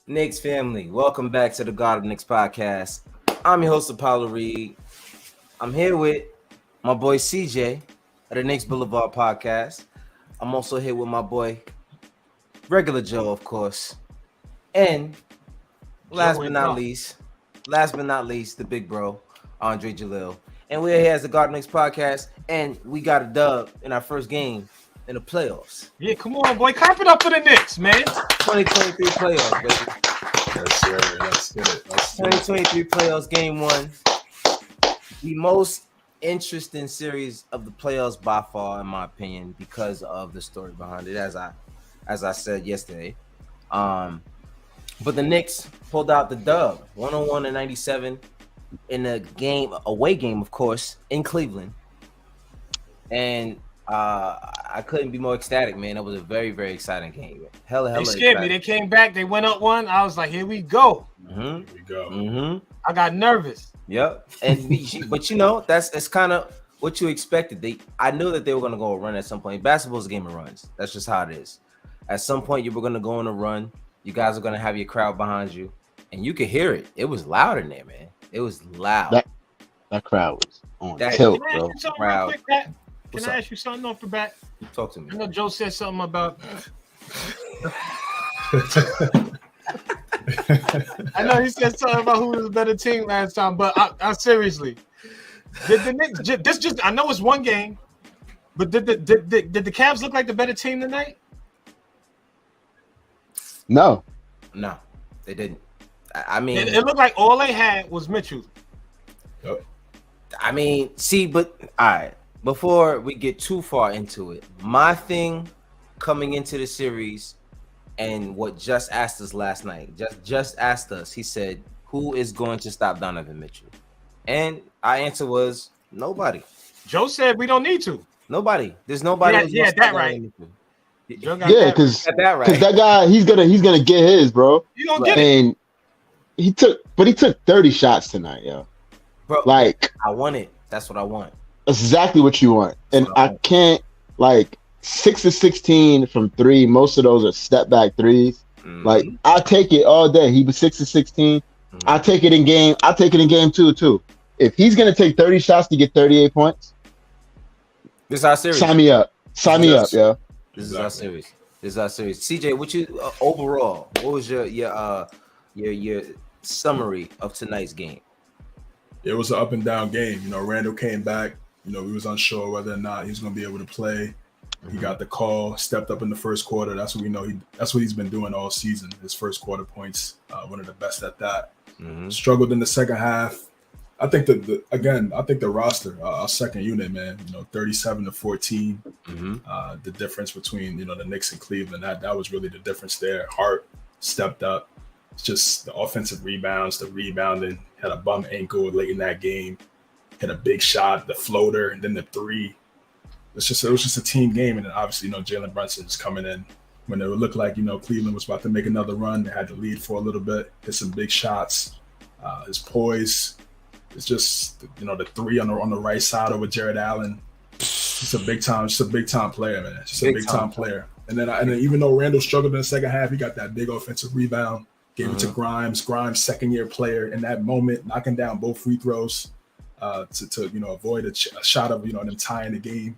Knicks family, welcome back to the God of Knicks podcast. I'm your host, Apollo Reed. I'm here with my boy CJ at the Knicks Boulevard podcast. I'm also here with my boy, Regular Joe, of course. And last but not least, the big bro, Andre Jalil. And we're here as the God of Knicks podcast, and we got a dub in our first game in the playoffs. Yeah, come on, boy. Clap it up for the Knicks, man. 2023 playoffs, baby. Yes, sir. Let's get it. 2023 playoffs, game one. The most interesting series of the playoffs by far, in my opinion, because of the story behind it, as I said yesterday. But the Knicks pulled out the dub, 101-97 in a game, away game, of course, in Cleveland. And I couldn't be more ecstatic, man. It was a very, very exciting game. Hella They scared exciting. me. They came back. They went up one. I was like, here we go. Here we go. Mm-hmm. I got nervous. Yep. And but you know, it's kind of what you expected. I knew that they were going to go a run at some point. Basketball's a game of runs. That's just how it is. At some point, you were going to go on a run. You guys are going to have your crowd behind you, and you could hear it. It was loud in there, man. It was loud. That crowd was on That tilt, Can I bro. ask you something Crowd. real quick, Pat? What's Can I up? ask you something off the bat? Talk to me. I know Joe said something about. I know he said something about who was a better team last time, but I seriously, did the Knicks? This just I know it's one game, but did the Cavs look like the better team tonight? No. No, they didn't. I mean, It looked like all they had was Mitchell. Yep. I mean, see, but all right. Before we get too far into it, my thing coming into the series and what Just asked us last night, just asked us, he said, who is going to stop Donovan Mitchell? And our answer was nobody. Joe said we don't need to. Nobody. There's nobody. who's gonna Yeah, stop that right. Donovan Mitchell. Joe got Yeah, that. because Got that right. that guy, he's gonna get his, bro. You don't get it. And he took 30 shots tonight, yo. Bro, Like I want it. That's what I want. exactly what you want. And That's what I I want. can't 6 of 16 from three. Most of those are step back threes. Mhm. Like I take it all day. He was 6 of 16. Mhm. I take it in game. I take it in game two too. If he's gonna take 30 shots to get 38 points, This is our series. sign me up. Sign me up, Yes. yo. This is our series. CJ, what you overall? What was your summary of tonight's game? It was an up and down game. You know, Randall came back. You know, we was unsure whether or not he's going to be able to play. He got the call, stepped up in the first quarter. That's what we know. That's what he's been doing all season. His first quarter points, one of the best at that. Mhm. Struggled in the second half. I think the roster, our second unit, man. You know, 37-14. Mhm. The difference between the Knicks and Cleveland, that was really the difference there. Hart stepped up. It's just the offensive rebounds, the rebounding, had a bum ankle late in that game, hit a big shot, the floater, and then the three. It was just a team game, and then obviously Jalen Brunson is coming in when it would look like Cleveland was about to make another run. They had to lead for a little bit, hit some big shots. His poise. It's just the three on the right side over Jared Allen. Just a big time player, man. Just a big time player. And then even though Randall struggled in the second half, he got that big offensive rebound, gave it to Grimes. Grimes, second year player, in that moment, knocking down both free throws to avoid a shot of them tying the game.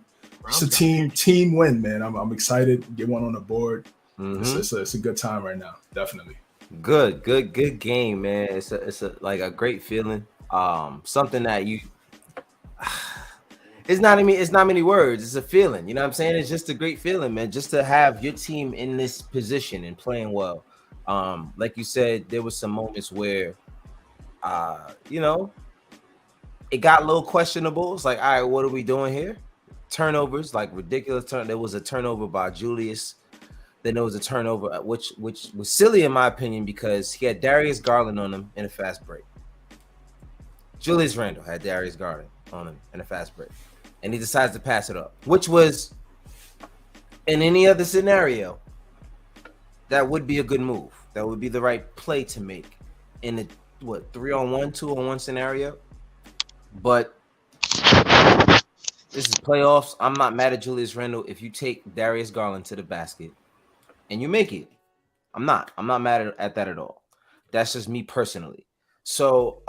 It's a team win, man. I'm excited. Get one on the board. Mhm. It's a good time right now, definitely. Good game, man. It's a great feeling. Something that you it's not many words. It's a feeling. You know what I'm saying? It's just a great feeling, man. Just to have your team in this position and playing well. Like you said, there was some moments where it got a little questionable. It's like, all right, what are we doing here? Turnovers, like ridiculous turn. There was a turnover by Julius. Then there was a turnover, which was silly in my opinion because he had Darius Garland on him in a fast break. Julius Randle had Darius Garland on him in a fast break, and he decides to pass it up, which was in any other scenario that would be a good move. That would be the right play to make in a 3-on-1, 2-on-1 scenario. But this is playoffs. I'm not mad at Julius Randle if you take Darius Garland to the basket and you make it. I'm not mad at that at all. That's just me personally. So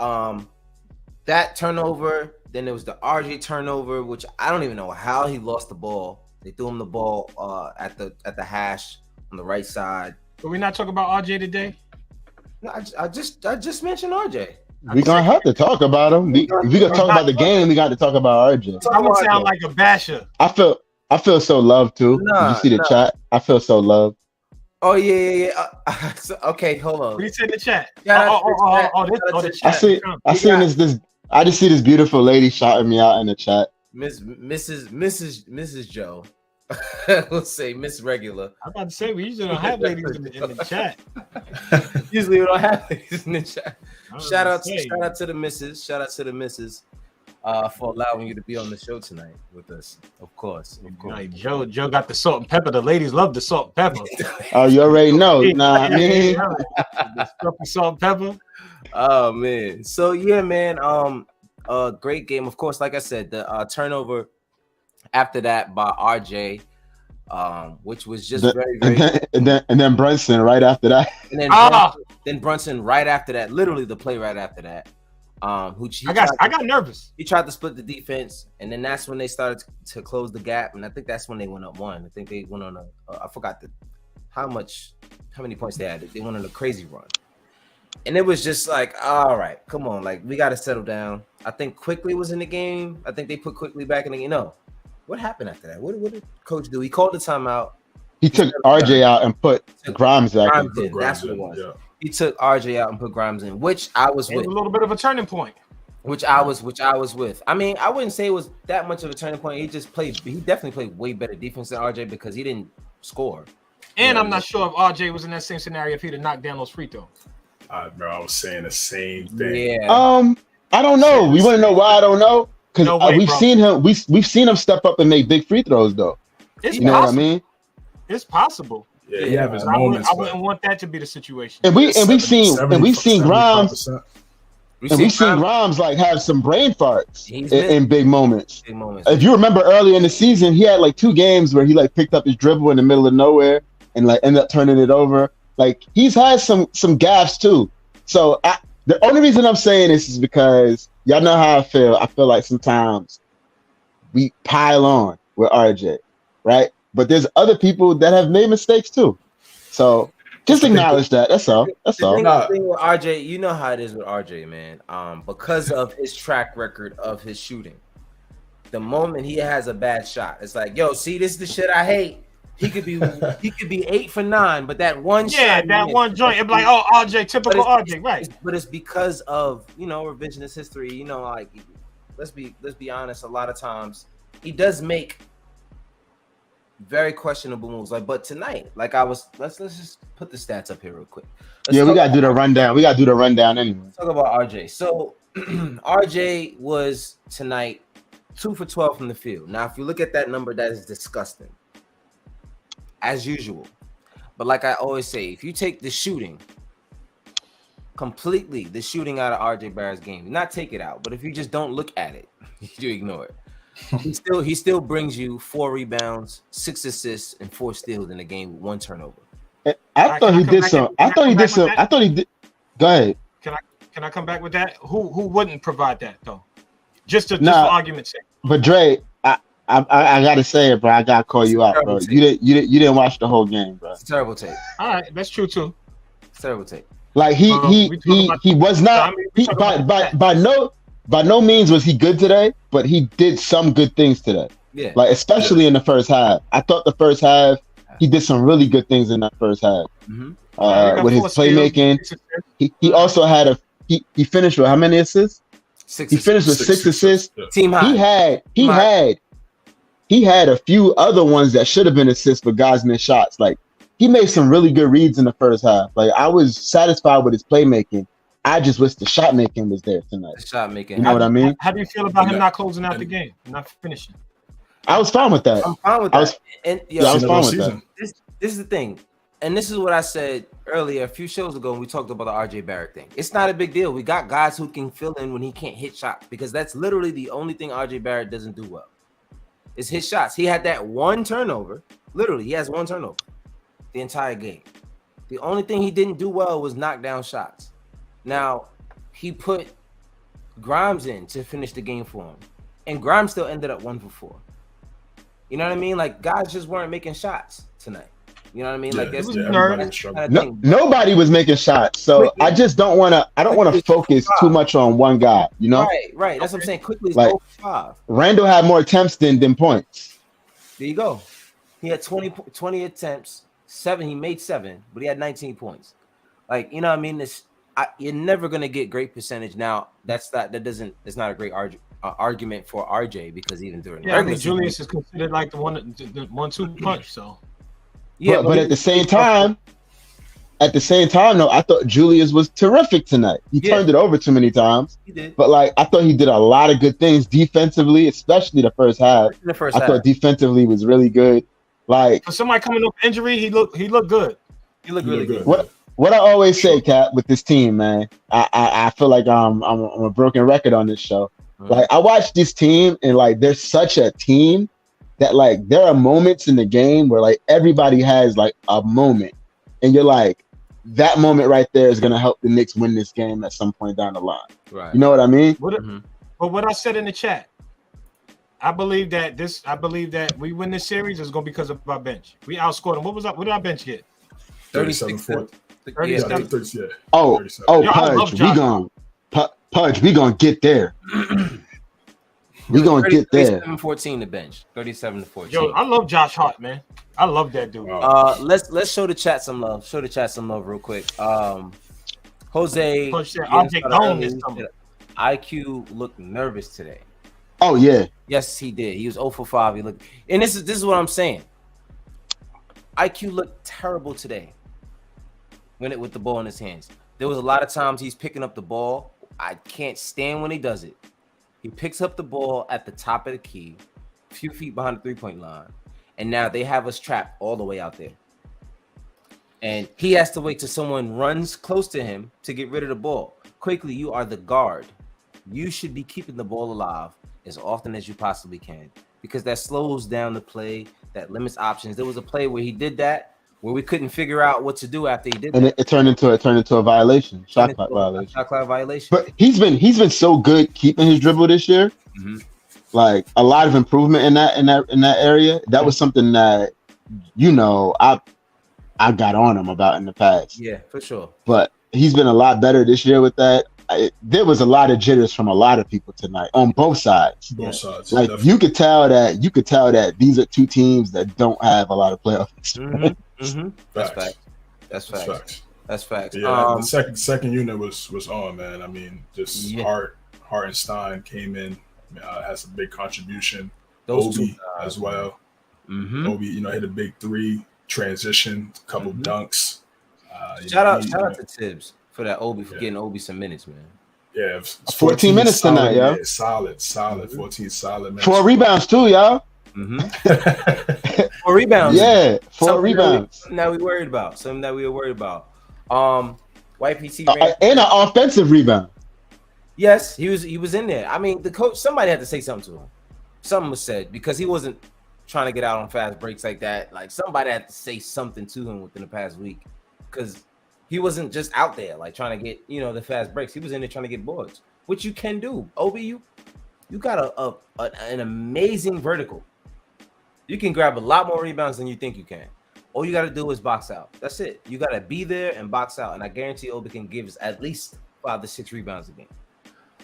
that turnover, then there was the RJ turnover, which I don't even know how he lost the ball. They threw him the ball at the hash on the right side. But we're not talking about RJ today. No, I just mentioned RJ. We gonna have to talk about him. We gonna talk about the game. We got to talk about RJ. I would sound like a basher. I feel so loved too. Did you see the chat? I feel so loved. Oh yeah. Okay, hold on. What you said in the chat? The chat. I just see this beautiful lady shouting me out in the chat. Mrs. Joe. We'll say Miss Regular. I'm about to say we usually don't have ladies in the chat. Usually we don't have ladies in the chat. Shout out to the missus. Shout out to the missus for allowing you to be on the show tonight with us. Of course. Like Joe got the salt and pepper. The ladies love the salt and pepper. Oh, you already know. Nah, I mean, the salt and pepper. Oh man. So yeah, man. Great game. Of course, like I said, the turnover after that by RJ, which was just very and then Brunson right after that. And then Brunson right after that, literally the play right after that. I got nervous. He tried to split the defense, and then that's when they started to close the gap, and I think that's when they went up one. I think they went on I forgot how many points they had. They went on a crazy run. And it was just like, all right, come on, like we got to settle down. I think Quickly was in the game. I think they put Quickly back in the game. No, what happened after that? What did Coach do? He called the timeout. He took RJ out and put Grimes back in. That's what it was. Yeah. He took RJ out and put Grimes in, which I was with. A little bit of a turning point. Which I was with. I mean, I wouldn't say it was that much of a turning point. He definitely played way better defense than RJ because he didn't score. And I'm not sure if RJ was in that same scenario if he'd have knocked down those free throws. Bro, I was saying the same thing. Yeah. I don't know. We want to know why I don't know because we've seen him. We've seen him step up and make big free throws though. It's you know what I mean? It's possible. Yeah, he have his moments. I wouldn't want that to be the situation. And we've seen Grimes. We've seen Grimes like have some brain farts in big moments. If you remember earlier in the season, he had like 2 games where he like picked up his dribble in the middle of nowhere and like ended up turning it over. Like he's had some gaffes too. So the only reason I'm saying this is because y'all know how I feel. I feel like sometimes we pile on with RJ, right? But there's other people that have made mistakes too. So just acknowledge that. That's all. That's all. The thing with RJ, you know how it is with RJ, man. Because of his track record of his shooting, the moment he has a bad shot, it's like, yo, see, this is the shit I hate. He could be 8 for 9, but that one shot, that one joint, it'd be like, oh, RJ, typical RJ, right? But it's because of revisionist history. Like let's be honest. A lot of times he does make very questionable moves. Like, but tonight, like let's just put the stats up here real quick. We gotta do the rundown. We gotta do the rundown anyway. Let's talk about RJ. So RJ was tonight 2 for 12 from the field. Now, if you look at that number, that is disgusting. As usual. But like I always say, if you take the shooting completely, the shooting out of RJ Barrett's game, not take it out, but if you just don't look at it, you ignore it. He still brings you 4 rebounds, 6 assists, and 4 steals in the game with 1 turnover. I thought he did some. Go ahead. Can I come back with that? Who wouldn't provide that though? Just for argument's sake. But Dre, I gotta say it, bro. I gotta call you out, bro. You didn't watch the whole game, bro. It's a terrible take. All right, that's true too. It's a terrible take. Like he was not. By no means was he good today, but he did some good things today. Yeah. Like especially in the first half. I thought the first half he did some really good things in that first half. Mm-hmm. With his playmaking, he also had he finished with how many assists? 6 He finished with 6 assists. Team high. He had a few other ones that should have been assists, but guys missed shots. Like he made some really good reads in the first half. Like I was satisfied with his playmaking. I just wish the shot making was there tonight. The shot making. You know what I mean? How do you feel about him not closing out the game, not finishing? I was fine with that. I'm fine with that. I was fine with that. This is the thing, and this is what I said earlier a few shows ago when we talked about the RJ Barrett thing. It's not a big deal. We got guys who can fill in when he can't hit shots because that's literally the only thing RJ Barrett doesn't do well. Is his shots. He had that 1 turnover. Literally, he has 1 turnover the entire game. The only thing he didn't do well was knock down shots. Now, he put Grimes in to finish the game for him. And Grimes still ended up 1 for 4. You know what I mean? Like, guys just weren't making shots tonight. You know what I mean? Yeah, like, that's nobody was making shots. So I just don't want to focus too much on one guy, you know? Right. That's what I'm saying. Quickly, like, 5. Randall had more attempts than points. There you go. He had 20 attempts, 7. He made 7, but he had 19 points. Like, you know what I mean? You're never gonna get great percentage. Now, it's not a great argument for RJ because even during I think Julius is considered like the 1-2 punch. So but at the same time, though, I thought Julius was terrific tonight. He turned it over too many times. He did. But like I thought he did a lot of good things defensively, especially the first half. I thought defensively was really good. Like for somebody coming off injury, he looked good. He looked really good. What I always say, Kat, with this team, man, I feel like I'm a broken record on this show. Like I watch this team and like they're such a team that like there are moments in the game where like everybody has like a moment, and you're like, that moment right there is gonna help the Knicks win this game at some point down the line. Right. You know what I mean? But what I said in the chat, I believe that we win this series is gonna be because of our bench. We outscored them. What did our bench get? 37-4. Yeah. Pudge, we gonna get there. We gonna get there. 37-14 the bench. 37-14. Yo, I love Josh Hart, man. I love that dude. Let's show the chat some love. Show the chat some love real quick. Jose IQ looked nervous today. Oh yeah. Yes, he did. He was 0 for 5. He looked, and this is what I'm saying. IQ looked terrible today. With the ball in his hands. There was a lot of times he's picking up the ball. I can't stand when he does it. He picks up the ball at the top of the key, a few feet behind the 3-point line, and now they have us trapped all the way out there. And he has to wait till someone runs close to him to get rid of the ball. Quickly, you are the guard. You should be keeping the ball alive as often as you possibly can because that slows down the play, that limits options. There was a play where he did that, where we couldn't figure out what to do after he did that. And it turned into a violation, shot clock violation. But he's been so good keeping his dribble this year. Mm-hmm. Like a lot of improvement in that area. That was something that I got on him about in the past. Yeah, for sure. But he's been a lot better this year with that. There was a lot of jitters from a lot of people tonight on both sides. Both sides. Like definitely. You could tell that these are two teams that don't have a lot of playoff experience. Mm-hmm. That's facts. Yeah, the second unit was on, man. I mean, just Hart and Stein came in, has a big contribution. Obi as well. Mm-hmm. Obi, hit a big 3, transition, a couple dunks. Shout out to Tibbs for that Obi for getting Obi some minutes, man. Yeah, 14 minutes solid, tonight, yo. Yeah, solid. 14 solid minutes. 4 rebounds too, y'all. Mm-hmm. 4 rebounds. Yeah, 4 rebounds. Something that we were worried about. YPT and an offensive rebound. Yes, he was in there. I mean, the coach. Somebody had to say something to him. Something was said because he wasn't trying to get out on fast breaks like that. Like somebody had to say something to him within the past week because he wasn't just out there like trying to get the fast breaks. He was in there trying to get boards, which you can do. Obi, you got an amazing vertical. You can grab a lot more rebounds than you think you can. All you got to do is box out. That's it. You got to be there and box out. And I guarantee Obi can give us at least 5 to 6 rebounds a game.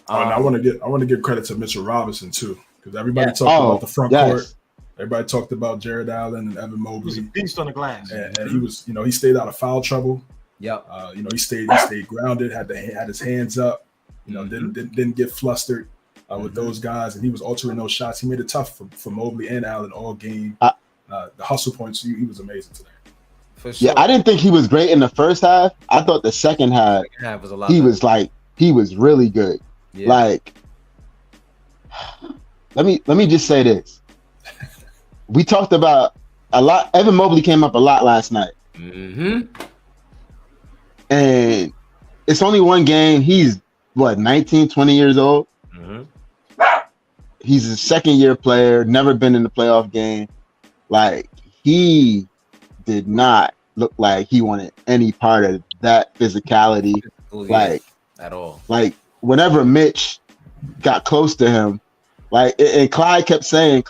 And I want to give credit to Mitchell Robinson too, because everybody talked about the front court. Everybody talked about Jared Allen and Evan Mobley. He's a beast on the glass, and he was, he stayed out of foul trouble. Yep. He stayed grounded, had his hands up. Didn't get flustered with those guys, and he was altering those shots. He made it tough for Mobley and Allen all game. The hustle points, he was amazing today. For sure. Yeah, I didn't think he was great in the first half. I thought the second half was a lot. He was really good. Yeah. Like, let me just say this. We talked about a lot. Evan Mobley came up a lot last night. Mm-hmm. And it's only one game. He's 19, 20 years old. Mm-hmm. He's a second-year player, never been in the playoff game. Like, he did not look like he wanted any part of that physicality. Like at all. Like whenever Mitch got close to him, like and Clyde kept saying,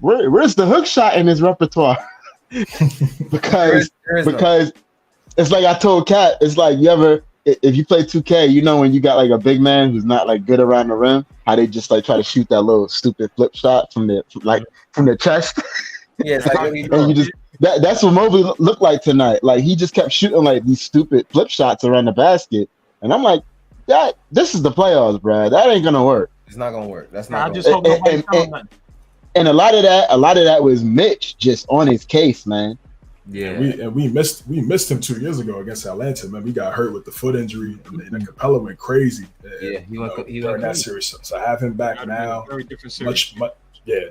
where's the hook shot in his repertoire? because it's like I told Kat, it's like if you play 2K, you know when you got like a big man who's not like good around the rim, how they just like try to shoot that little stupid flip shot from the chest. Yeah, it's like and you just that's what Mobley looked like tonight. Like he just kept shooting like these stupid flip shots around the basket, and I'm like, this is the playoffs, bro. That ain't gonna work. It's not gonna work. That's not. I just hope nobody and a lot of that was Mitch just on his case, man. Yeah, we missed him 2 years ago against Atlanta. Man, we got hurt with the foot injury, and Capella went crazy. He went during that series. So I have him back now. Very different series.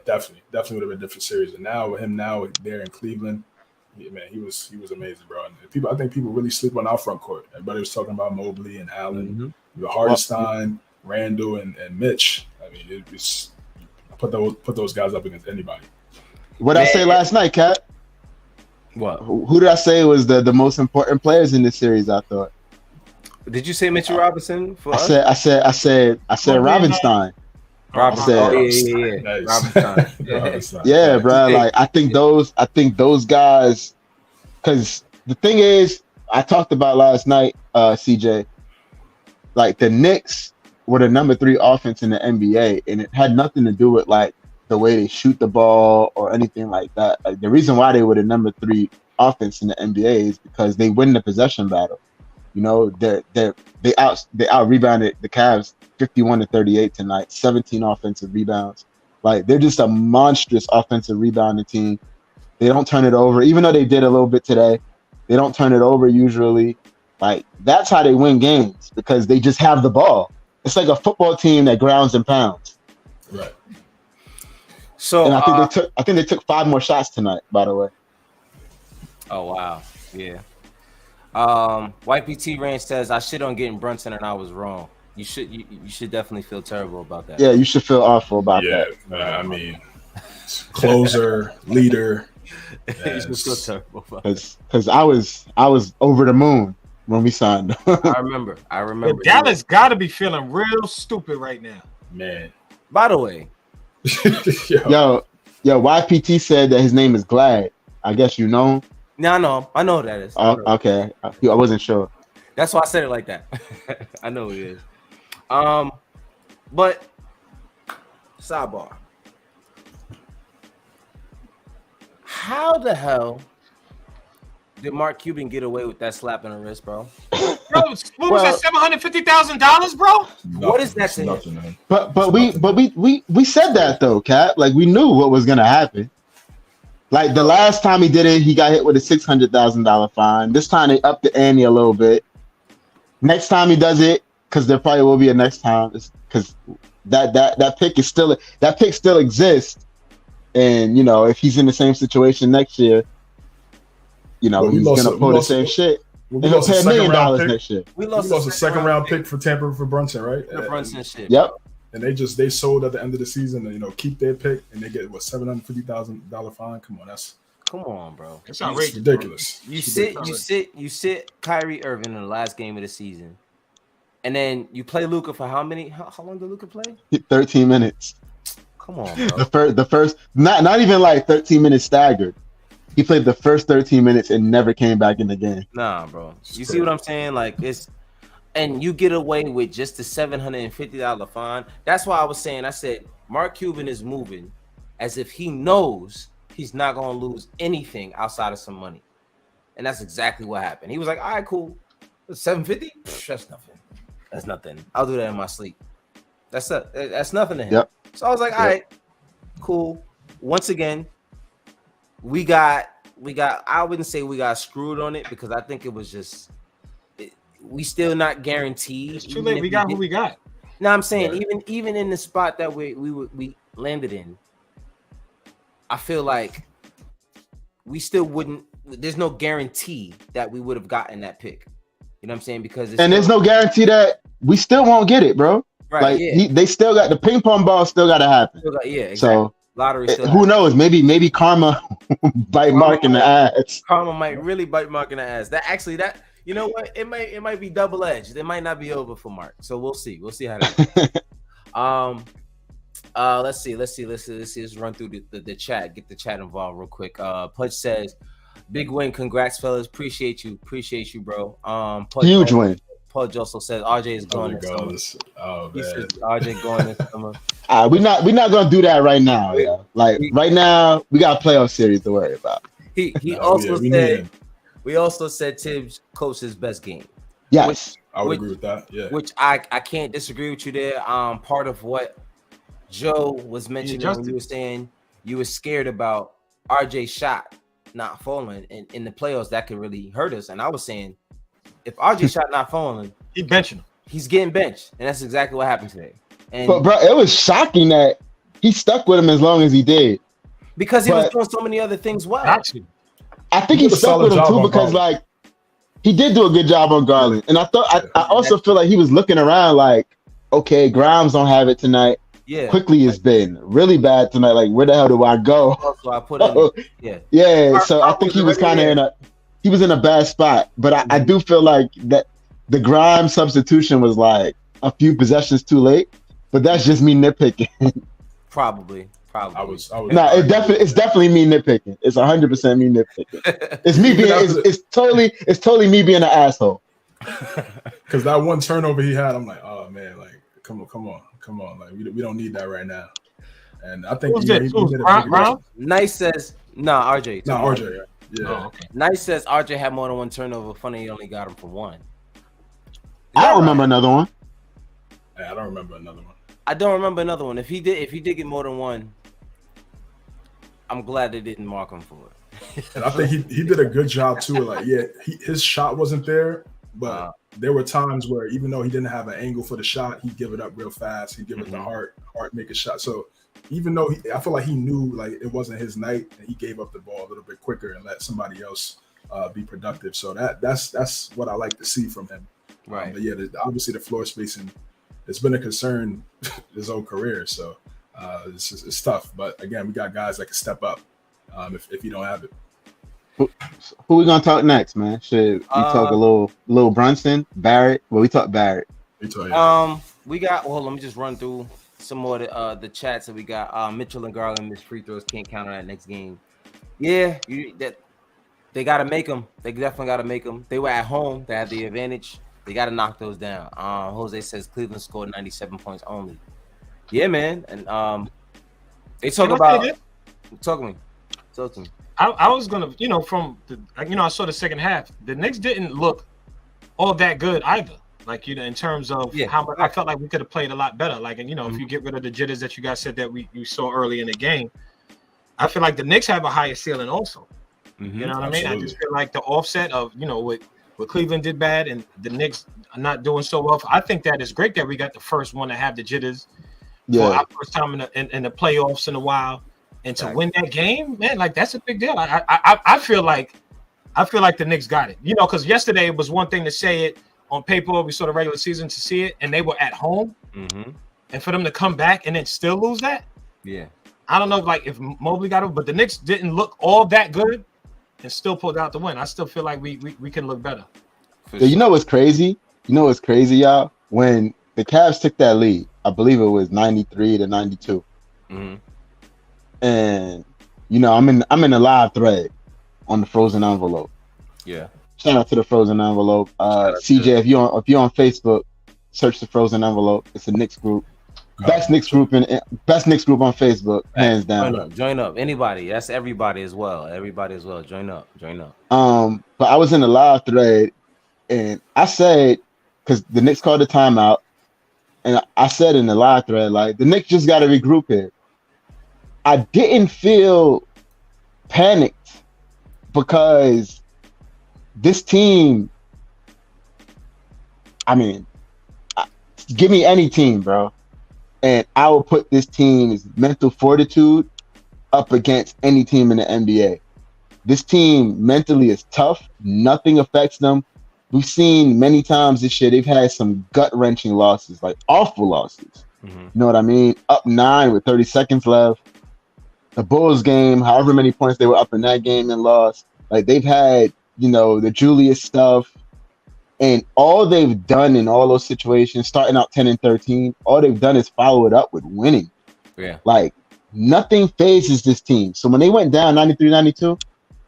Definitely would have been a different series. And now with him there in Cleveland, man, he was amazing, bro. And I think people really sleep on our front court. Everybody was talking about Mobley and Allen, Hartenstein, Randall, and Mitch. I mean, it's put those guys up against anybody. What I say last night, Kat? What? Who did I say was the most important players in this series? I thought. Did you say Mitchell Robinson? I said Robinstein. Robinson. Robinson. Yeah, bro. Like I think those guys. Because the thing is, I talked about last night, CJ. Like the Knicks were the number 3 offense in the NBA, and it had nothing to do with like the way they shoot the ball or anything like that. Like the reason why they were the number 3 offense in the NBA is because they win the possession battle. You know, they out rebounded the Cavs 51-38 tonight, 17 offensive rebounds. Like they're just a monstrous offensive rebounding team. They don't turn it over, even though they did a little bit today. They don't turn it over usually. Like that's how they win games, because they just have the ball. It's like a football team that grounds and pounds. Right. So and I think they took 5 more shots tonight, by the way. Oh wow. Yeah. YPT Ranch says I shit on getting Brunson and I was wrong. You should definitely feel terrible about that. Yeah, you should feel awful about that. I mean, closer, leader. You should feel terrible about that. Because I was over the moon when we signed. I remember. Dallas got to be feeling real stupid right now, man. By the way, yo, YPT said that his name is Glad. I guess you know him. No, I know who that is. Okay, I wasn't sure. That's why I said it like that. I know who it is. But sidebar. How the hell did Mark Cuban get away with that slap in the wrist, bro? Bro, what was that? $750,000, bro? What is that? Nothing, but we said that though, Cap. Like we knew what was gonna happen. Like the last time he did it, he got hit with a $600,000 fine. This time they upped the ante a little bit. Next time he does it, because there probably will be a next time, because that pick still exists. And you know, if he's in the same situation next year, you know, he's gonna pull the same shit. And he'll pay $1 million next year. We lost a second round pick for Tampa for Brunson, right? The Brunson shit. Yep. And they sold at the end of the season and, you know, keep their pick, and they get $750,000 fine. Come on, bro. It's outrageous. Ridiculous. You sit Kyrie Irving in the last game of the season, and then you play Luka for how many? How long did Luka play? 13 minutes. Come on, bro. The first not even like 13 minutes staggered. He played the first 13 minutes and never came back in the game. Nah, bro. You see what I'm saying? Like it's. And you get away with just the $750 fine. That's why I said Mark Cuban is moving as if he knows he's not going to lose anything outside of some money. And that's exactly what happened. He was like, all right, cool. $750? That's nothing. That's nothing. I'll do that in my sleep. That's nothing to him. Yep. So I was like, all right, cool. Once again, we got, I wouldn't say we got screwed on it, because I think it was just, we still not guaranteed. It's too late. We got who we got. No, I'm saying even in the spot that we landed in, I feel like we still wouldn't. There's no guarantee that we would have gotten that pick. You know what I'm saying? Because there's no guarantee that we still won't get it, bro. Right? Like they still got the ping pong ball. Still got to happen. Yeah. Exactly. So Lottery still who knows? Maybe karma bite Mark in the ass. Karma might really bite Mark in the ass. That you know what? It might be double edged. It might not be over for Mark. So we'll see. We'll see how that goes. Let's see. Let's run through the chat. Get the chat involved real quick. Pudge says, "Big win, congrats, fellas. Appreciate you, bro." Pudge Huge win. Pudge also says RJ is going this summer. Oh He man, says RJ going this summer. We're not gonna do that right now. Yeah, like right now we got a playoff series to worry about. We also said Tibbs coached his best game. Yes, I would agree with that. Yeah, which I can't disagree with you there. Part of what Joe was mentioning when you were saying you were scared about RJ's shot not falling in the playoffs, that could really hurt us. And I was saying, if RJ's shot not falling, he's benching him. He's getting benched, and that's exactly what happened today. But bro, it was shocking that he stuck with him as long as he did, because he was doing so many other things well. Actually, I think he stuck with him too because like he did do a good job on Garland, and I also feel like he was looking around like, okay, Grimes don't have it tonight. Yeah, Quickly has been really bad tonight. Like, where the hell do I go? So I put in, So I think he was kind of in a bad spot. But I do feel like that the Grimes substitution was like a few possessions too late. But that's just me nitpicking. Probably. I was. Nah, it's definitely me nitpicking. It's 100% me nitpicking. It's me being. It's totally me being an asshole. Because that one turnover he had, I'm like, oh man, like come on, like we don't need that right now. And I think he did a big job. Nice says RJ. RJ. Yeah. Oh, okay. Nice says RJ had more than one turnover. Funny, he only got him for one. I don't remember another one. I don't remember another one. I don't remember another one. If he did get more than one, I'm glad they didn't mark him for it. And I think he did a good job too. Like, his shot wasn't there, but there were times where even though he didn't have an angle for the shot, he'd give it up real fast. He'd give it the heart make a shot. So even though I feel like he knew like it wasn't his night, and he gave up the ball a little bit quicker and let somebody else be productive. So that's what I like to see from him. Right. But obviously the floor spacing, it's been a concern his whole career. So it's tough. But again, we got guys that can step up if you don't have it. Who we gonna talk next, man? Should we talk a little Brunson, Barrett? Well, we talk Barrett. We got. Well, let me just run through some more of the chats that we got. Mitchell and Garland missed free throws. Can't count on that next game. Yeah, they got to make them. They definitely got to make them. They were at home. They had the advantage. They got to knock those down. Jose says Cleveland scored 97 points only. Yeah, man. And they talk about. Talk to me. I was gonna, from the, I saw the second half. The Knicks didn't look all that good either. Like, in terms of how much I felt like we could have played a lot better. Like, and if you get rid of the jitters that you guys said that you saw early in the game, I feel like the Knicks have a higher ceiling also. You know what I mean? I just feel like the offset of what Cleveland did bad and the Knicks are not doing so well. I think that is great that we got the first one to have the jitters for our first time in the playoffs in a while. And to win that game, man, like that's a big deal. I feel like the Knicks got it. Because yesterday it was one thing to say it on paper. We saw the regular season to see it, and they were at home. And for them to come back and then still lose that, I don't know if Mobley got it, but the Knicks didn't look all that good and still pulled out the win. I still feel like we can look better. You know what's crazy? Y'all? When the Cavs took that lead, I believe it was 93-92. And I'm in a live thread on the Frozen Envelope. Yeah. Shout out to the Frozen Envelope. CJ, if you're on Facebook, search the Frozen Envelope. It's a Knicks group. Best Knicks group on Facebook, hands down. Join up. Anybody. That's everybody as well. Join up. But I was in the live thread and I said, because the Knicks called a timeout, and I said in the live thread, like, the Knicks just got to regroup here. I didn't feel panicked because this team, give me any team, bro, and I will put this team's mental fortitude up against any team in the NBA. This team mentally is tough. Nothing affects them. We've seen many times this year, they've had some gut-wrenching losses, like awful losses. You know what I mean? Up 9 with 30 seconds left. the Bulls game, however many points they were up in that game and lost. Like they've had, the Julius stuff, and all they've done in all those situations, starting out 10-13, all they've done is follow it up with winning. Yeah. Like nothing phases this team. So when they went down 93-92,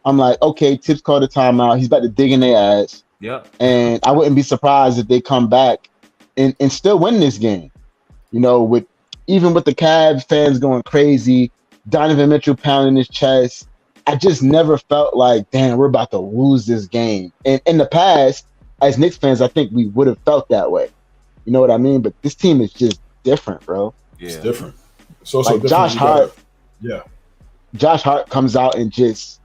I'm like, okay, Tips called a timeout. He's about to dig in their ass. Yep. And I wouldn't be surprised if they come back and still win this game. With the Cavs fans going crazy, Donovan Mitchell pounding his chest. I just never felt like, damn, we're about to lose this game. And in the past, as Knicks fans, I think we would have felt that way. You know what I mean? But this team is just different, bro. Yeah. It's different. It's also like different. Josh Hart. Yeah. Josh Hart comes out and just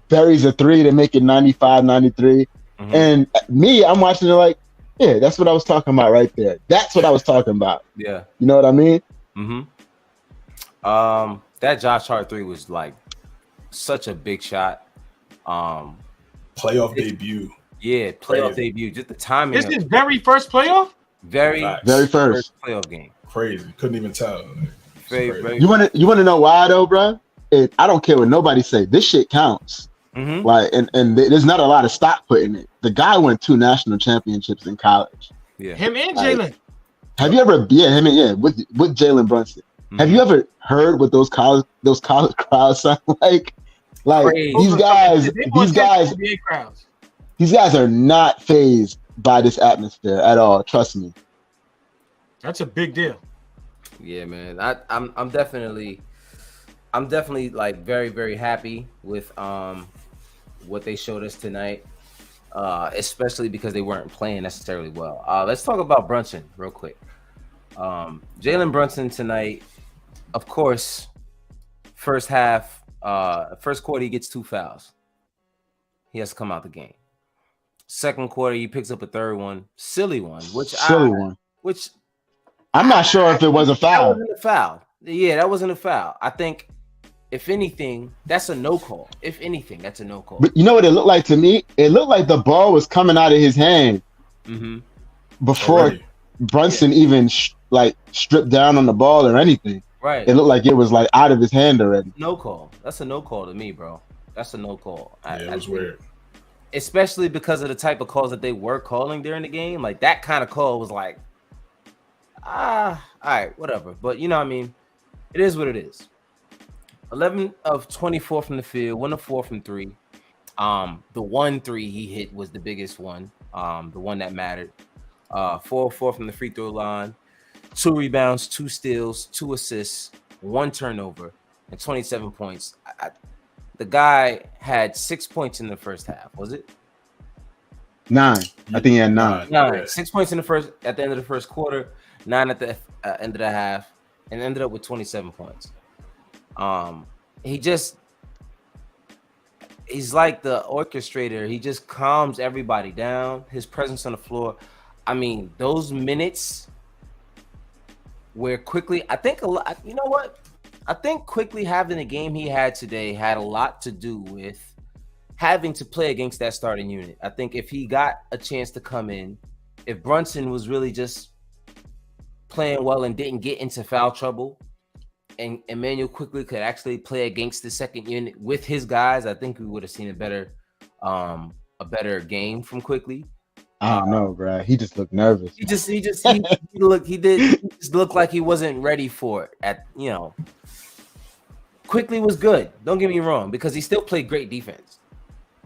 buries a three to make it 95, 93. Mm-hmm. And me, I'm watching it like, yeah, that's what I was talking about right there. That's what I was talking about. Yeah. You know what I mean? Mm-hmm. That Josh Hart three was like such a big shot. Playoff debut. Yeah, playoff debut. Just the timing. Is his very first playoff? Very first playoff game. Crazy. Couldn't even tell. Very. You want to know why though, bro? I don't care what nobody say. This shit counts. Mm-hmm. Like, and there's not a lot of stock put in it. The guy won 2 national championships in college. Yeah, him and Jalen. Have you ever? Yeah, him and with Jalen Brunson. Mm-hmm. Have you ever heard what those college crowds sound like? Like these guys are not fazed by this atmosphere at all. Trust me. That's a big deal. Yeah, man. I'm definitely like very, very happy with what they showed us tonight, especially because they weren't playing necessarily well. Let's talk about Brunson real quick. Jalen Brunson tonight, of course, first quarter he gets 2 fouls. He has to come out the game. Second quarter he picks up a third one, silly one, which I'm not sure if it was a foul. That wasn't a foul. Yeah, that wasn't a foul. I think, if anything, that's a no call. If anything, that's a no call. But you know what it looked like to me? It looked like the ball was coming out of his hand before Brunson even stripped down on the ball or anything. Right. It looked like it was like out of his hand already. No call. That's a no call to me, bro. That's a no call. It was weird. Especially because of the type of calls that they were calling during the game. Like that kind of call was like, all right, whatever. But you know what I mean? It is what it is. 11 of 24 from the field, 1 of 4 from 3. The 1 3 he hit was the biggest one, the one that mattered. 4 of 4 from the free throw line, 2 rebounds, 2 steals, 2 assists, 1 turnover, and 27 points. The guy had 6 points in the first half, was it? 9. I think he had 9. 9. 6 points at the end of the first quarter, 9 at the end of the half, and ended up with 27 points. He's like the orchestrator. He just calms everybody down. His presence on the floor. I mean, those minutes where quickly, I think a lot, you know what? I think quickly having the game he had today had a lot to do with having to play against that starting unit. I think if he got a chance to come in, if Brunson was really just playing well and didn't get into foul trouble, and Emmanuel quickly could actually play against the second unit with his guys, I think we would have seen a better game from Quickly. I don't know, bro. He just looked nervous. He just looked like he wasn't ready for it. Quickly was good. Don't get me wrong, because he still played great defense.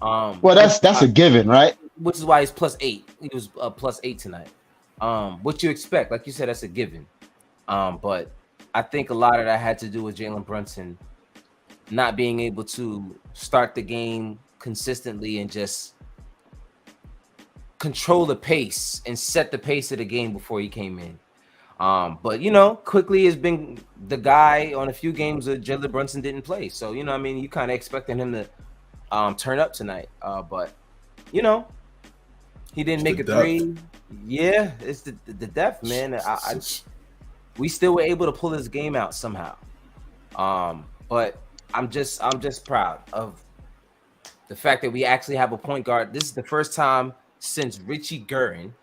Well, that's a given, right? Which is why he's +8. He was +8 tonight. What you expect, like you said, that's a given. But I think a lot of that had to do with Jalen Brunson not being able to start the game consistently and just control the pace and set the pace of the game before he came in. But Quickly has been the guy on a few games that Jalen Brunson didn't play. So, you kind of expecting him to turn up tonight. But he didn't make a three. Yeah, it's the depth, man. We still were able to pull this game out somehow. But I'm just proud of the fact that we actually have a point guard. This is the first time since Richie Guerin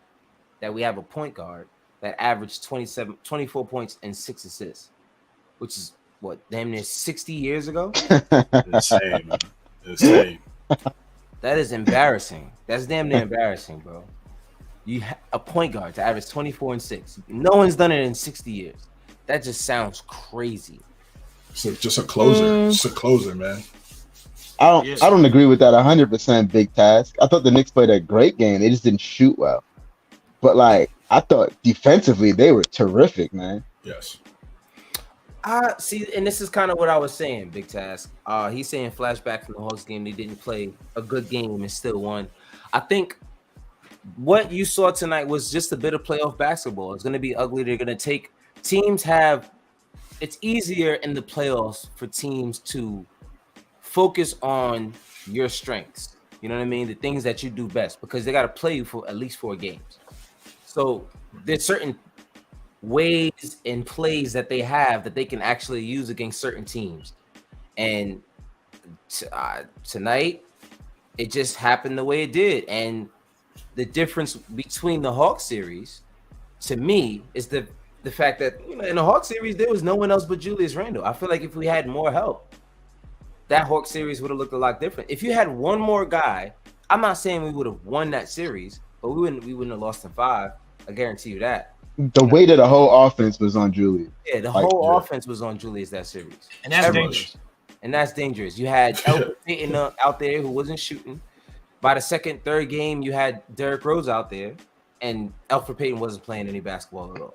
that we have a point guard that averaged 24 points and 6 assists, which damn near 60 years ago. Insane, man. Insane. That is embarrassing. That's damn near embarrassing, bro. A point guard to average 24 and 6. No one's done it in 60 years. That just sounds crazy. So just a closer. Just a closer, man. I don't agree with that 100%. Big task. I thought the Knicks played a great game. They just didn't shoot well. But like I thought defensively they were terrific, man. Yes. See, and this is kind of what I was saying, Big Task. He's saying flashback from the Hawks game. They didn't play a good game and still won. I think what you saw tonight was just a bit of playoff basketball. It's going to be ugly. They're going to take teams it's easier in the playoffs for teams to focus on your strengths. You know what I mean? The things that you do best, because they got to play you for at least 4 games. So there's certain ways and plays that they have that they can actually use against certain teams. And tonight, it just happened the way it did. And the difference between the Hawks series, to me, is the fact that in the Hawks series, there was no one else but Julius Randle. I feel like if we had more help, that Hawks series would have looked a lot different. If you had one more guy, I'm not saying we would have won that series, but we wouldn't have lost in 5. I guarantee you that. The weight of the whole offense was on Julius. Yeah, the whole offense was on Julius that series. And that's dangerous. And that's dangerous. You had Elfrid Payton out there who wasn't shooting. By the second, third game, you had Derrick Rose out there, and Elfrid Payton wasn't playing any basketball at all.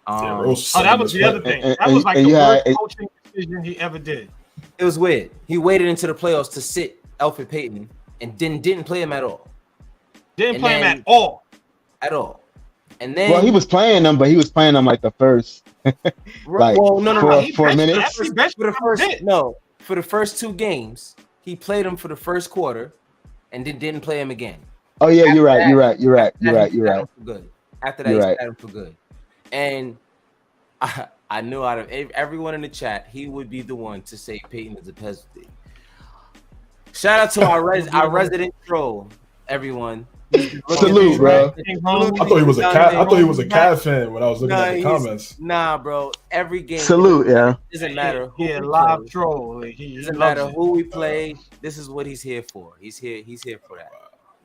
That was the other thing. That was like the worst coaching decision he ever did. It was weird. He waited into the playoffs to sit Elfrid Payton and didn't play him at all. Didn't play him at all. At all. And then he was playing them, but he was playing them like the first like 4 minutes. For the first 2 games, he played him for the first quarter and then didn't play him again. Oh yeah, you're right. You're right. Good. After that, he had him for good. And I knew out of everyone in the chat, he would be the one to say Payton is a peasant. Shout out to our resident troll, everyone. Salute, bro. I thought he was a cat. I thought he was a cat fan when I was looking at the comments. Nah, bro. Every game. Salute, yeah. Doesn't matter who we live play. troll. Doesn't matter who we play. This is what he's here for. He's here for that.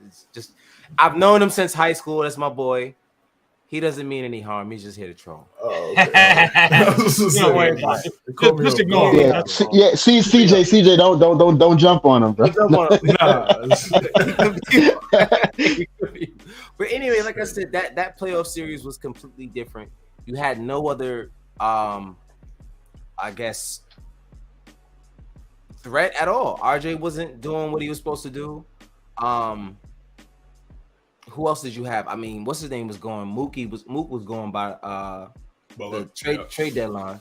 It's just I've known him since high school. That's my boy. He doesn't mean any harm. He's just here to troll. Oh, okay. Don't worry about it. Just ignore him. Yeah. See, CJ, don't jump on him, bro. But anyway, like I said, that playoff series was completely different. You had no other, I guess, threat at all. RJ wasn't doing what he was supposed to do. Who else did you have? I mean, what's his name was going? Mook was going by the trade deadline.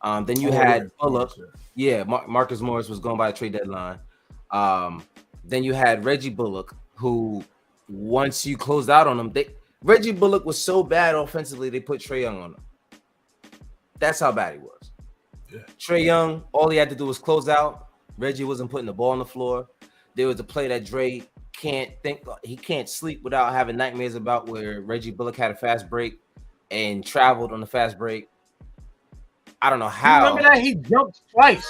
Then you had Bullock. Yeah, Marcus Morris was going by the trade deadline. Then you had Reggie Bullock, who once you closed out on him, Reggie Bullock was so bad offensively, they put Trae Young on him. That's how bad he was. Yeah. Trae Young, all he had to do was close out. Reggie wasn't putting the ball on the floor. There was a play that Dre can't sleep without having nightmares about, where Reggie Bullock had a fast break and traveled on the fast break. I don't know how. You remember that he jumped twice.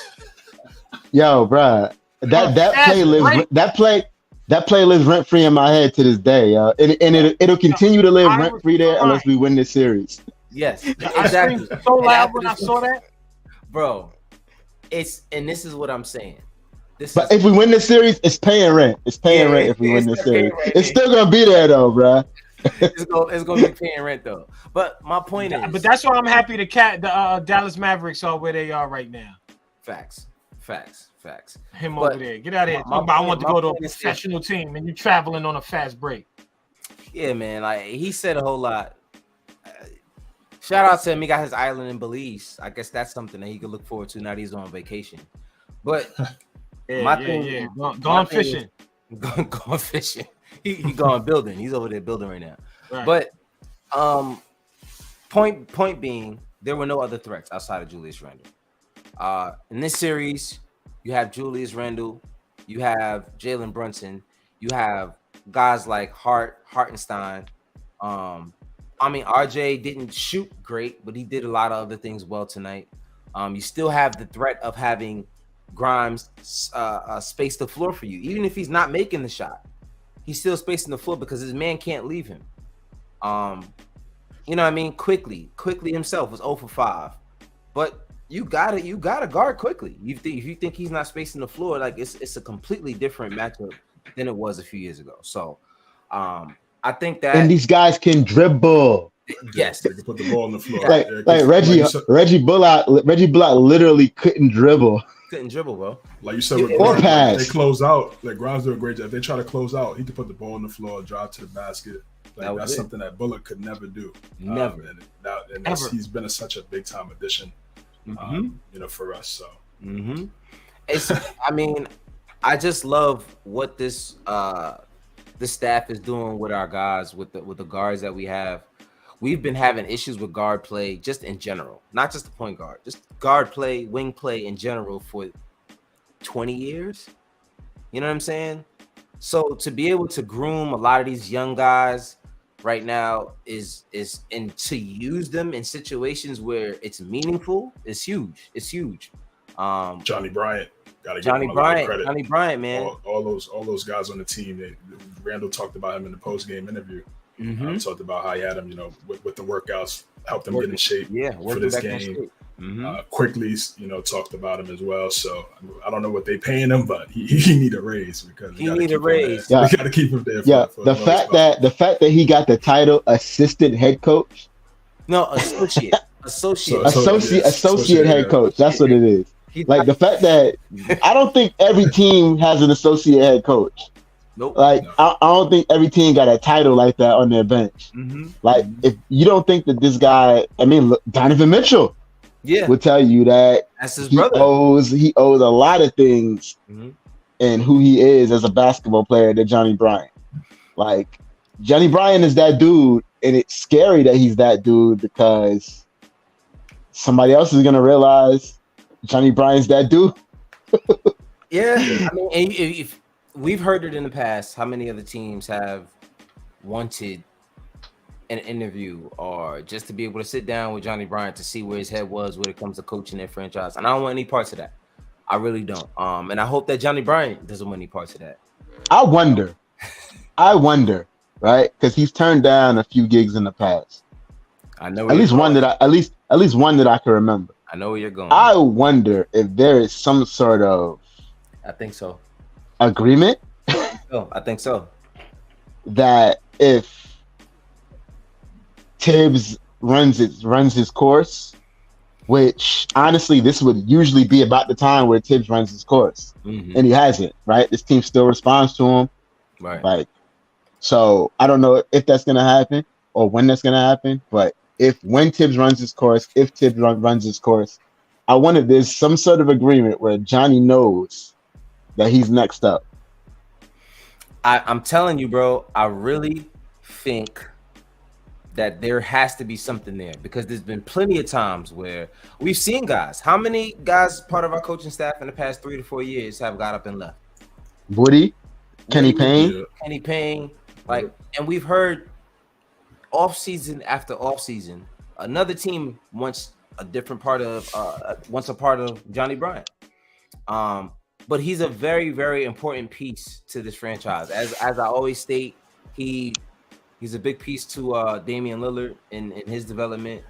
Yo, bro, that play lives rent free in my head to this day, and it'll continue to live rent free there unless we win this series. Yes, exactly. I screamed so loud when I saw that, bro. This is what I'm saying. If we win this series, it's paying rent. It's paying rent if we win this series. It's still gonna be there though, bro. It's gonna be paying rent though. But my point is, but that's why I'm happy the Dallas Mavericks are where they are right now. Facts. Him over there. Get out of here. I want to go to a professional team, and you traveling on a fast break. Yeah, man. Like he said a whole lot. Shout out to him. He got his island in Belize. I guess that's something that he could look forward to now that he's on vacation. But gone fishing. Gone fishing. He gone building. He's over there building right now. Right. But point being, there were no other threats outside of Julius Randle. In this series, you have Julius Randle, you have Jalen Brunson, you have guys like Hartenstein. I mean, RJ didn't shoot great, but he did a lot of other things well tonight. You still have the threat of having Grimes space the floor for you, even if he's not making the shot. He's still spacing the floor because his man can't leave him. You know what I mean? Quickly himself was 0 for 5, but you gotta guard quickly. If you think he's not spacing the floor, like it's a completely different matchup than it was a few years ago. So, I think that, and these guys can dribble. Yes, they can put the ball on the floor. Like Reggie Bullock literally couldn't dribble. Couldn't dribble, bro. Like you said, with Grimes, they close out. Like Grimes do a great job. If they try to close out, he could put the ball on the floor, drive to the basket. Like that's something that Bullock could never do. Never. He's been such a big time addition, for us. So it's. I mean, I just love what this staff is doing with our guys, with the guards that we have. We've been having issues with guard play just in general, not just the point guard, just guard play, wing play in general for 20 years. You know what I'm saying? So to be able to groom a lot of these young guys right now is and to use them in situations where it's meaningful is huge. It's huge. Johnny Bryant. Johnny Bryant, man. All those guys on the team. Randall talked about him in the post-game interview. Talked about how he had him, with the workouts, helped him get in shape for this game. Quickly, talked about him as well. So I don't know what they paying him, but he need a raise because he need a raise. We got to keep him there. The fact that he got the title assistant head coach. No, associate head coach. That's what it is. Like the fact that I don't think every team has an associate head coach. Nope. I don't think every team got a title like that on their bench. Like if you don't think that this guy, look, Donovan Mitchell, would tell you that that's his brother. He owes a lot of things in who he is as a basketball player to Johnny Bryant. Like Johnny Bryant is that dude, and it's scary that he's that dude because somebody else is gonna realize Johnny Bryant's that dude. If we've heard it in the past, how many other teams have wanted an interview or just to be able to sit down with Johnny Bryant to see where his head was when it comes to coaching their franchise. And I don't want any parts of that. I really don't. And I hope that Johnny Bryant doesn't want any parts of that. I wonder, right? Because he's turned down a few gigs in the past. I know at least one that I can remember. I know where you're going. I wonder if there is some sort of I think so. Agreement? I think so. That if Tibbs runs his course, which honestly this would usually be about the time where Tibbs runs his course, and he hasn't. Right, this team still responds to him. Right. Like, so I don't know if that's gonna happen or when that's gonna happen. But when Tibbs runs his course, I wonder if there's some sort of agreement where Johnny knows that he's next up. I'm telling you, bro, I really think that there has to be something there because there's been plenty of times where we've seen guys. How many guys part of our coaching staff in the past 3 to 4 years have got up and left? Woody, Kenny Payne, and we've heard off season after off season, another team wants a part of Johnny Bryant. But he's a very, very important piece to this franchise. As I always state, he's a big piece to Damian Lillard in his development.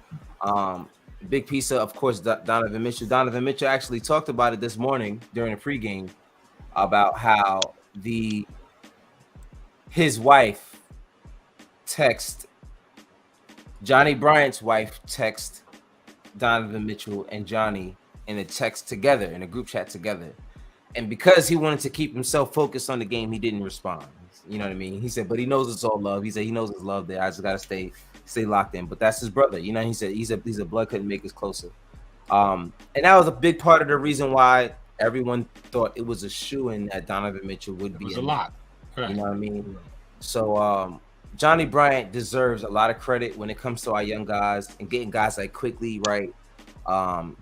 Big piece of course, Donovan Mitchell. Donovan Mitchell actually talked about it this morning during a pregame about how his wife Johnny Bryant's wife text Donovan Mitchell and Johnny in a text together, in a group chat together. And because he wanted to keep himself focused on the game, he didn't respond. You know what I mean? He said, but he knows it's all love. He said he knows it's love there. I just gotta stay locked in. But that's his brother. You know, he said he's a blood couldn't make us closer. And that was a big part of the reason why everyone thought it was a shoo-in that Donovan Mitchell would be. It was a lot. Right. You know what I mean? So Johnny Bryant deserves a lot of credit when it comes to our young guys and getting guys like Quickly right.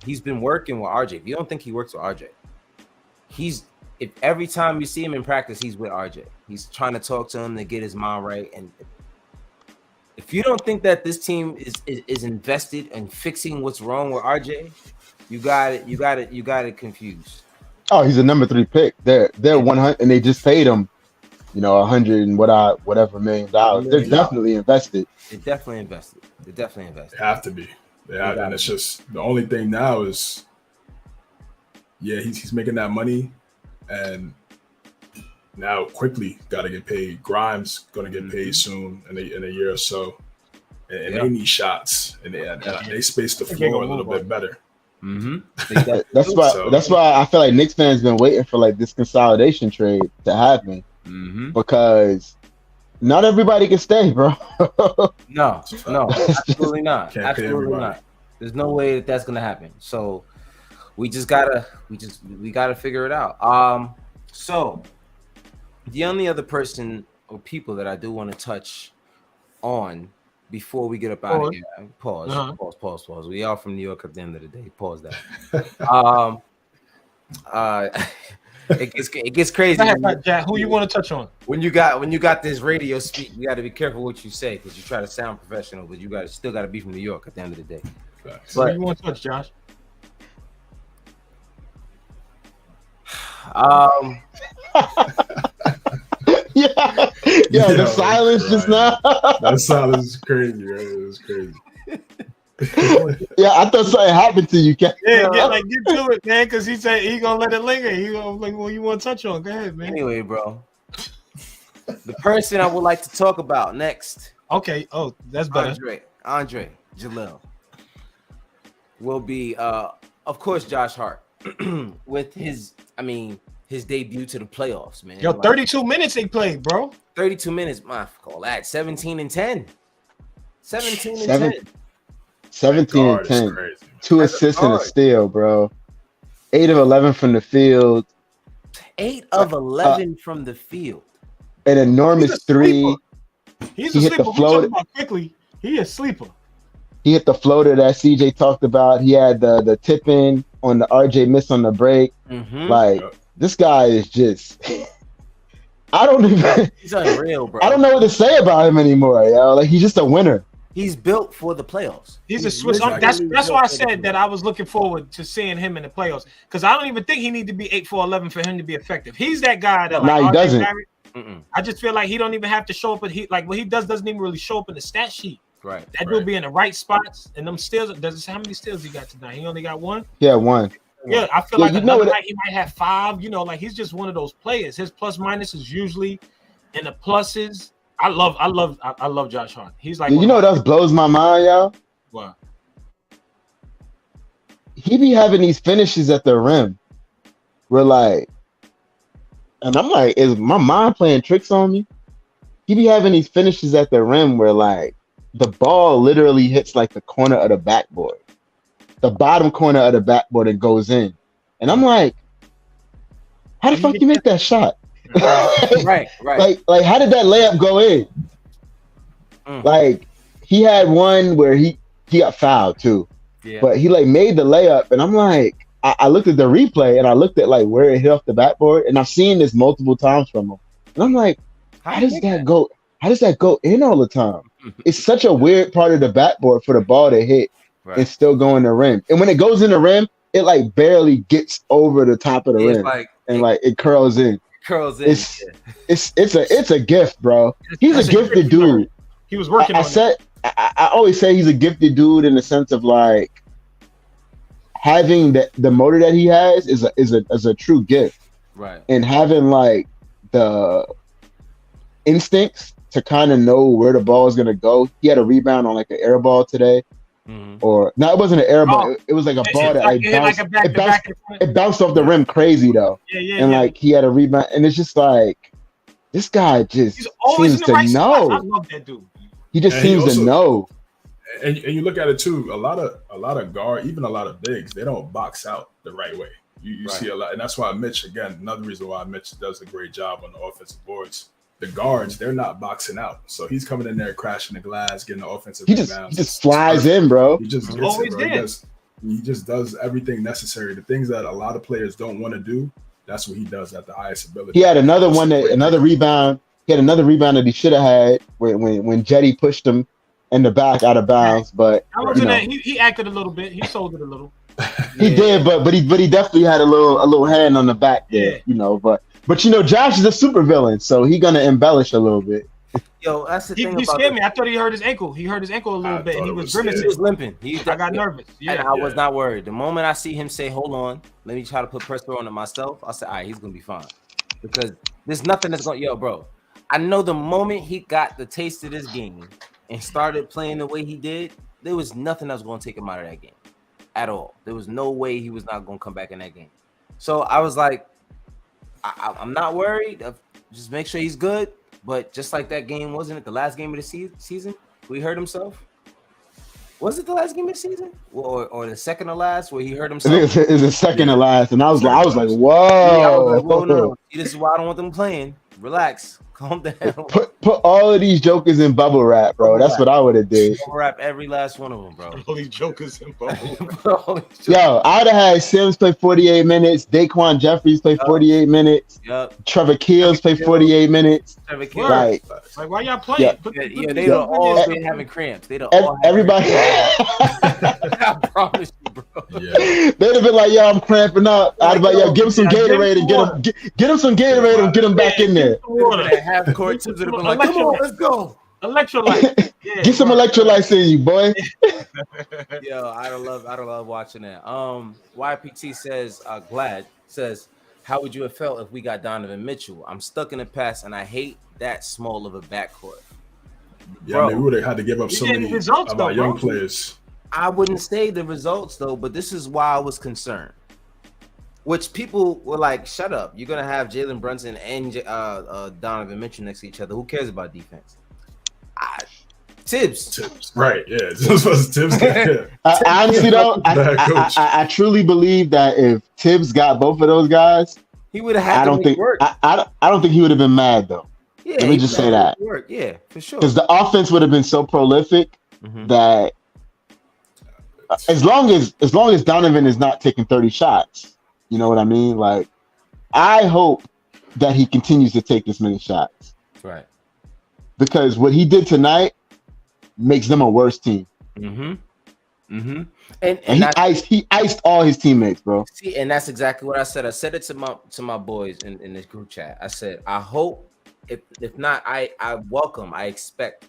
He's been working with RJ. If you don't think he works with RJ, if every time you see him in practice, he's with RJ. He's trying to talk to him to get his mind right. And if you don't think that this team is invested in fixing what's wrong with RJ, You got it confused. Oh, he's a number 3 pick. They're 100, and they just paid him, $100 and whatever $1 million. They're definitely invested. They're definitely invested. They have to be. And it's just the only thing now is, he's making that money, and now quickly got to get paid. Grimes going to get paid soon in a year or so, and they need shots, and they space the floor a little bit better. Mm-hmm. That's why I feel like Knicks fans been waiting for like this consolidation trade to happen, because not everybody can stay, bro. No, absolutely not. Absolutely not. There's no way that's gonna happen. So we gotta figure it out. So the only other person or people that I do want to touch on before we get up out of here. Pause. We are from New York at the end of the day. Pause that. It gets crazy. Jack, who you want to touch on? When you got this radio speak, you got to be careful what you say, because you try to sound professional, but you still got to be from New York at the end of the day. So who you want to touch, Josh? The silence just now. That silence is crazy, right? It was crazy. I thought something happened to you, Ken. Yeah, get to it, man, because he said he gonna let it linger. He gonna like, what you want to touch on? Go ahead, man. Anyway, bro, the person I would like to talk about next. Okay. Oh, that's better. Andre Jalil will be, of course, Josh Hart with his debut to the playoffs, man. Yo, 32 minutes they played, bro. 32 minutes, my call that 17 and 10. 17 and 10. 17 and 10. 2 assists and a steal, bro. 8 of 11 from the field. 8 of 11 from the field. An enormous 3. He hit the floater. Quickly, he a sleeper. He hit the floater that CJ talked about. He had the tip in on the RJ miss on the break. This guy is just. He's unreal, bro. I don't know what to say about him anymore, yo. Like, he's just a winner. He's built for the playoffs. He's a Swiss. That's why I said that I was looking forward to seeing him in the playoffs, because I don't even think he need to be 8 for 11 for him to be effective. He's that guy that he doesn't. I just feel like he don't even have to show up, but what he doesn't even really show up in the stat sheet. Right. That dude be in the right spots, and them steals. How many steals he got tonight? He only got 1. Yeah, 1. Yeah, I feel like another night he might have 5. He's just one of those players. His plus minus is usually in the pluses. I love Josh Hart. He's like, what else blows my mind, y'all? What? He be having these finishes at the rim. We're like, and I'm like, is my mind playing tricks on me? He be having these finishes at the rim where like the ball literally hits like the corner of the backboard, the bottom corner of the backboard, and goes in. And I'm like, how the fuck you make that shot? Right. Like, how did that layup go in? Like, he had one where he got fouled too, but he like made the layup, and I'm like, I looked at the replay and I looked at like where it hit off the backboard, and I've seen this multiple times from him, and I'm like, how does that go? How does that go in all the time? It's such a weird part of the backboard for the ball to hit and still go in the rim, and when it goes in the rim, it like barely gets over the top of the rim, and it curls in. It's a gift, bro. He's a gifted dude. He was working on it. I always say he's a gifted dude in the sense of like having the motor that he has is a true gift, right? And having like the instincts to kind of know where the ball is gonna go. He had a rebound on like an air ball today. Or no, it wasn't an air ball. It was like a ball that it bounced off the rim crazy though. And like he had a rebound, and it's just like this guy just seems to know. I love that dude. He just seems to know. And you look at it too. A lot of guard, even a lot of bigs, they don't box out the right way. You see a lot, and that's why Mitch, again, another reason why Mitch does a great job on the offensive boards. The guards, they're not boxing out, so he's coming in there crashing the glass, getting the offensive rebounds. He just flies in, bro. He just gets it, bro. He just does everything necessary. The things that a lot of players don't want to do, that's what he does at the highest ability. He had another rebound. He had another rebound that he should have had when Jetty pushed him in the back out of bounds. But he acted a little bit. He sold it a little. He did, but he definitely had a little hand on the back there, you know. But Josh is a super villain, so he gonna embellish a little bit. Yo, that's the thing. He scared me. I thought he hurt his ankle. He hurt his ankle a little bit, and he was grimacing. He was limping. I got nervous. Yeah, and I was not worried. The moment I see him say, "Hold on, let me try to put pressure on it myself," I said, "All right, he's gonna be fine," because there's nothing that's going. Yo, bro, I know the moment he got the taste of this game and started playing the way he did, there was nothing that was going to take him out of that game at all. There was no way he was not going to come back in that game. So I was like, I'm not worried. Just make sure he's good. But just like that game, wasn't it the last game of the season? We hurt himself. Was it the last game of the season, or the second to last, where he hurt himself? It's the second to last, and I was like, whoa. Yeah, I was like, whoa, no. This is why I don't want them playing. Relax, calm down. Put all of these jokers in bubble wrap, bro. That's what I would have did. Bubble wrap every last one of them, bro. All these jokers in bubble wrap. Yo, I'd have had Sims play 48 minutes, Daquan Jeffries play 48 minutes, Trevor Keels play 48 minutes. Trevor Keels. Like why y'all playing? Yeah, they'd all been having cramps. They'd all everybody. I promise you, bro. Yeah. They'd have been like, "Yo, I'm cramping up." I'd be like, "Yo, give him some Gatorade and get him some Gatorade and get him back in there." Half court tips would have been like, "Come on, let's go." Electrolyte. Yeah, get some electrolytes in you, boy. Yo, I don't love watching that. YPT says, Glad says, how would you have felt if we got Donovan Mitchell? I'm stuck in the past, and I hate that small of a backcourt. Yeah, bro, I mean, we would have had to give up so many results, of our young players. I wouldn't say the results though, but this is why I was concerned. Which people were like, "Shut up! You're gonna have Jalen Brunson and Donovan Mitchell next to each other. Who cares about defense?" Tibbs, right? Yeah, this was Tibbs. Honestly, though, I truly believe that if Tibbs got both of those guys, he would have had to make work. I don't think he would have been mad though. Yeah, let me just say that. Work. Yeah, for sure. Because the offense would have been so prolific that as long as Donovan is not taking 30 shots, you know what I mean? Like, I hope that he continues to take this many shots. Right. Because what he did tonight makes them a worse team. And he iced all his teammates, bro. See, and that's exactly what I said. I said it to my boys in this group chat. I said, I hope, if not, I expect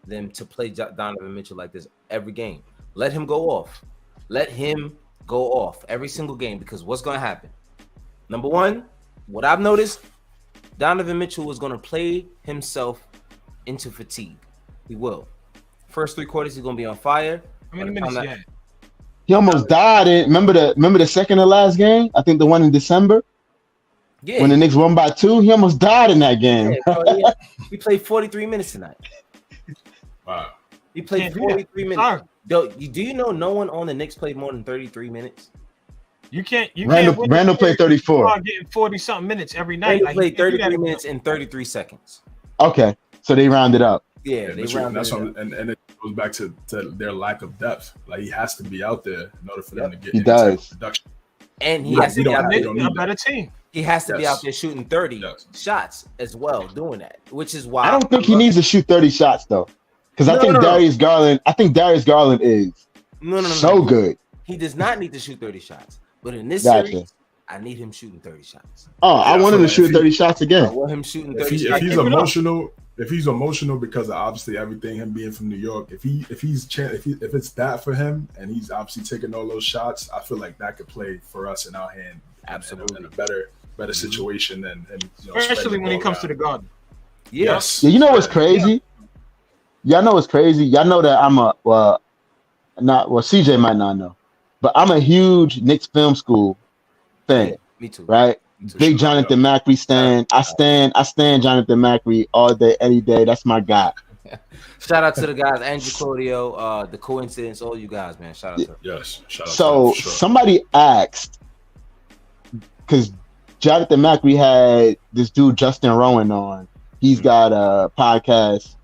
them to play Donovan Mitchell like this every game. Let him go off. Let him go off every single game, because what's going to happen? Number one, what I've noticed, Donovan Mitchell is going to play himself into fatigue. He will. First 3 quarters, he's going to be on fire. How many minutes he had? He almost died. Remember the second to last game? I think the one in December. Yeah. When the Knicks won by 2, he almost died in that game. Yeah, bro, he played 43 minutes tonight. Wow. He played 43 minutes. Do you know no one on the Knicks played more than 33 minutes? You can't. Randall played 34. Getting 40-something minutes every night. He played 33 minutes and 33 seconds. Okay, so they rounded up. Yeah, they rounded up. And it goes back to their lack of depth. Like, he has to be out there in order for them to get any type of production. And he has to be out there. A better team. He has to be out there shooting 30 shots as well, doing that, which is why I don't think he needs to shoot 30 shots though, because I think Darius Garland is so good. He does not need to shoot 30 shots, but in this series, I need him shooting 30 shots. I want him to shoot 30 shots again. I want him shooting 30 shots. If he's emotional because of obviously everything, him being from New York, if it's that for him and he's obviously taking all those shots, I feel like that could play for us in our hand. Absolutely, in a better situation than especially when he comes to the Garden. Yes. Yeah, you know what's crazy? Y'all know what's crazy? Y'all know that I'm CJ might not know, but I'm a huge Knicks film school fan. Yeah, me too. Right? Big Jonathan Macri stan. I stand Jonathan Macri all day, any day. That's my guy. Shout out to the guys, Andrew Claudio, the Coincidence, all you guys, man. Shout out to them. Yes. Shout out so to them, sure. Somebody asked, because Jonathan Macri had this dude Justin Rowan on. He's got a podcast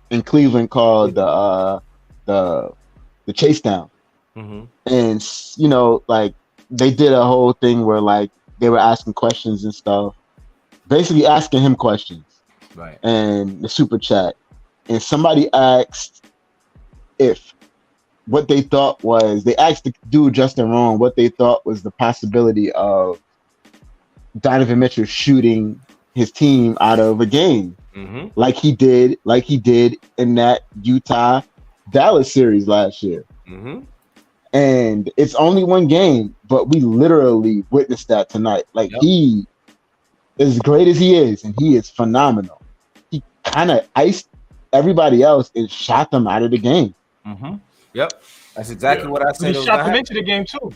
in Cleveland called the Chase Down, and like they did a whole thing where like they were asking questions and stuff, basically asking him questions, right? And the super chat, and somebody asked if what they thought was, they asked the dude Justin Rohn what they thought was the possibility of Donovan Mitchell shooting his team out of a game, like he did in that Utah Dallas series last year. And it's only one game, but we literally witnessed that tonight. Like he, as great as he is, and he is phenomenal, he kind of iced everybody else and shot them out of the game. Yep, that's exactly what I said. He shot them into the game too,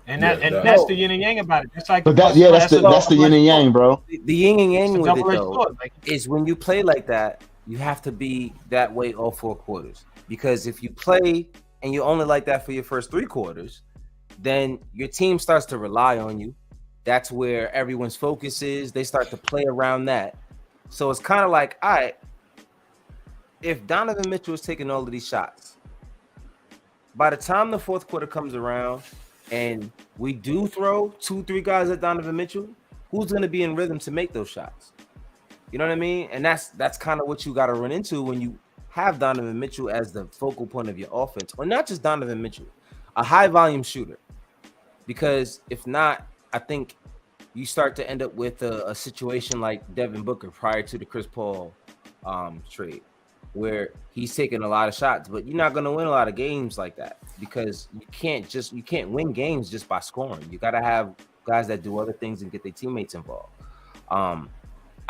and that's the yin and yang about it. It's like, but that's the yin and yang, bro. The yin and yang with it though is when you play like that, you have to be that way all 4 quarters. Because if you play and you only like that for your first 3 quarters, then your team starts to rely on you. That's where everyone's focus is. They start to play around that. So it's kind of like, all right, if Donovan Mitchell is taking all of these shots, by the time the 4th quarter comes around and we do throw 2-3 guys at Donovan Mitchell, who's going to be in rhythm to make those shots? You know what I mean? And that's kind of what you got to run into when you have Donovan Mitchell as the focal point of your offense, or not just Donovan Mitchell, a high volume shooter. Because if not, I think you start to end up with a situation like Devin Booker prior to the Chris Paul trade, where he's taking a lot of shots, but you're not going to win a lot of games like that, because you can't win games just by scoring. You got to have guys that do other things and get their teammates involved.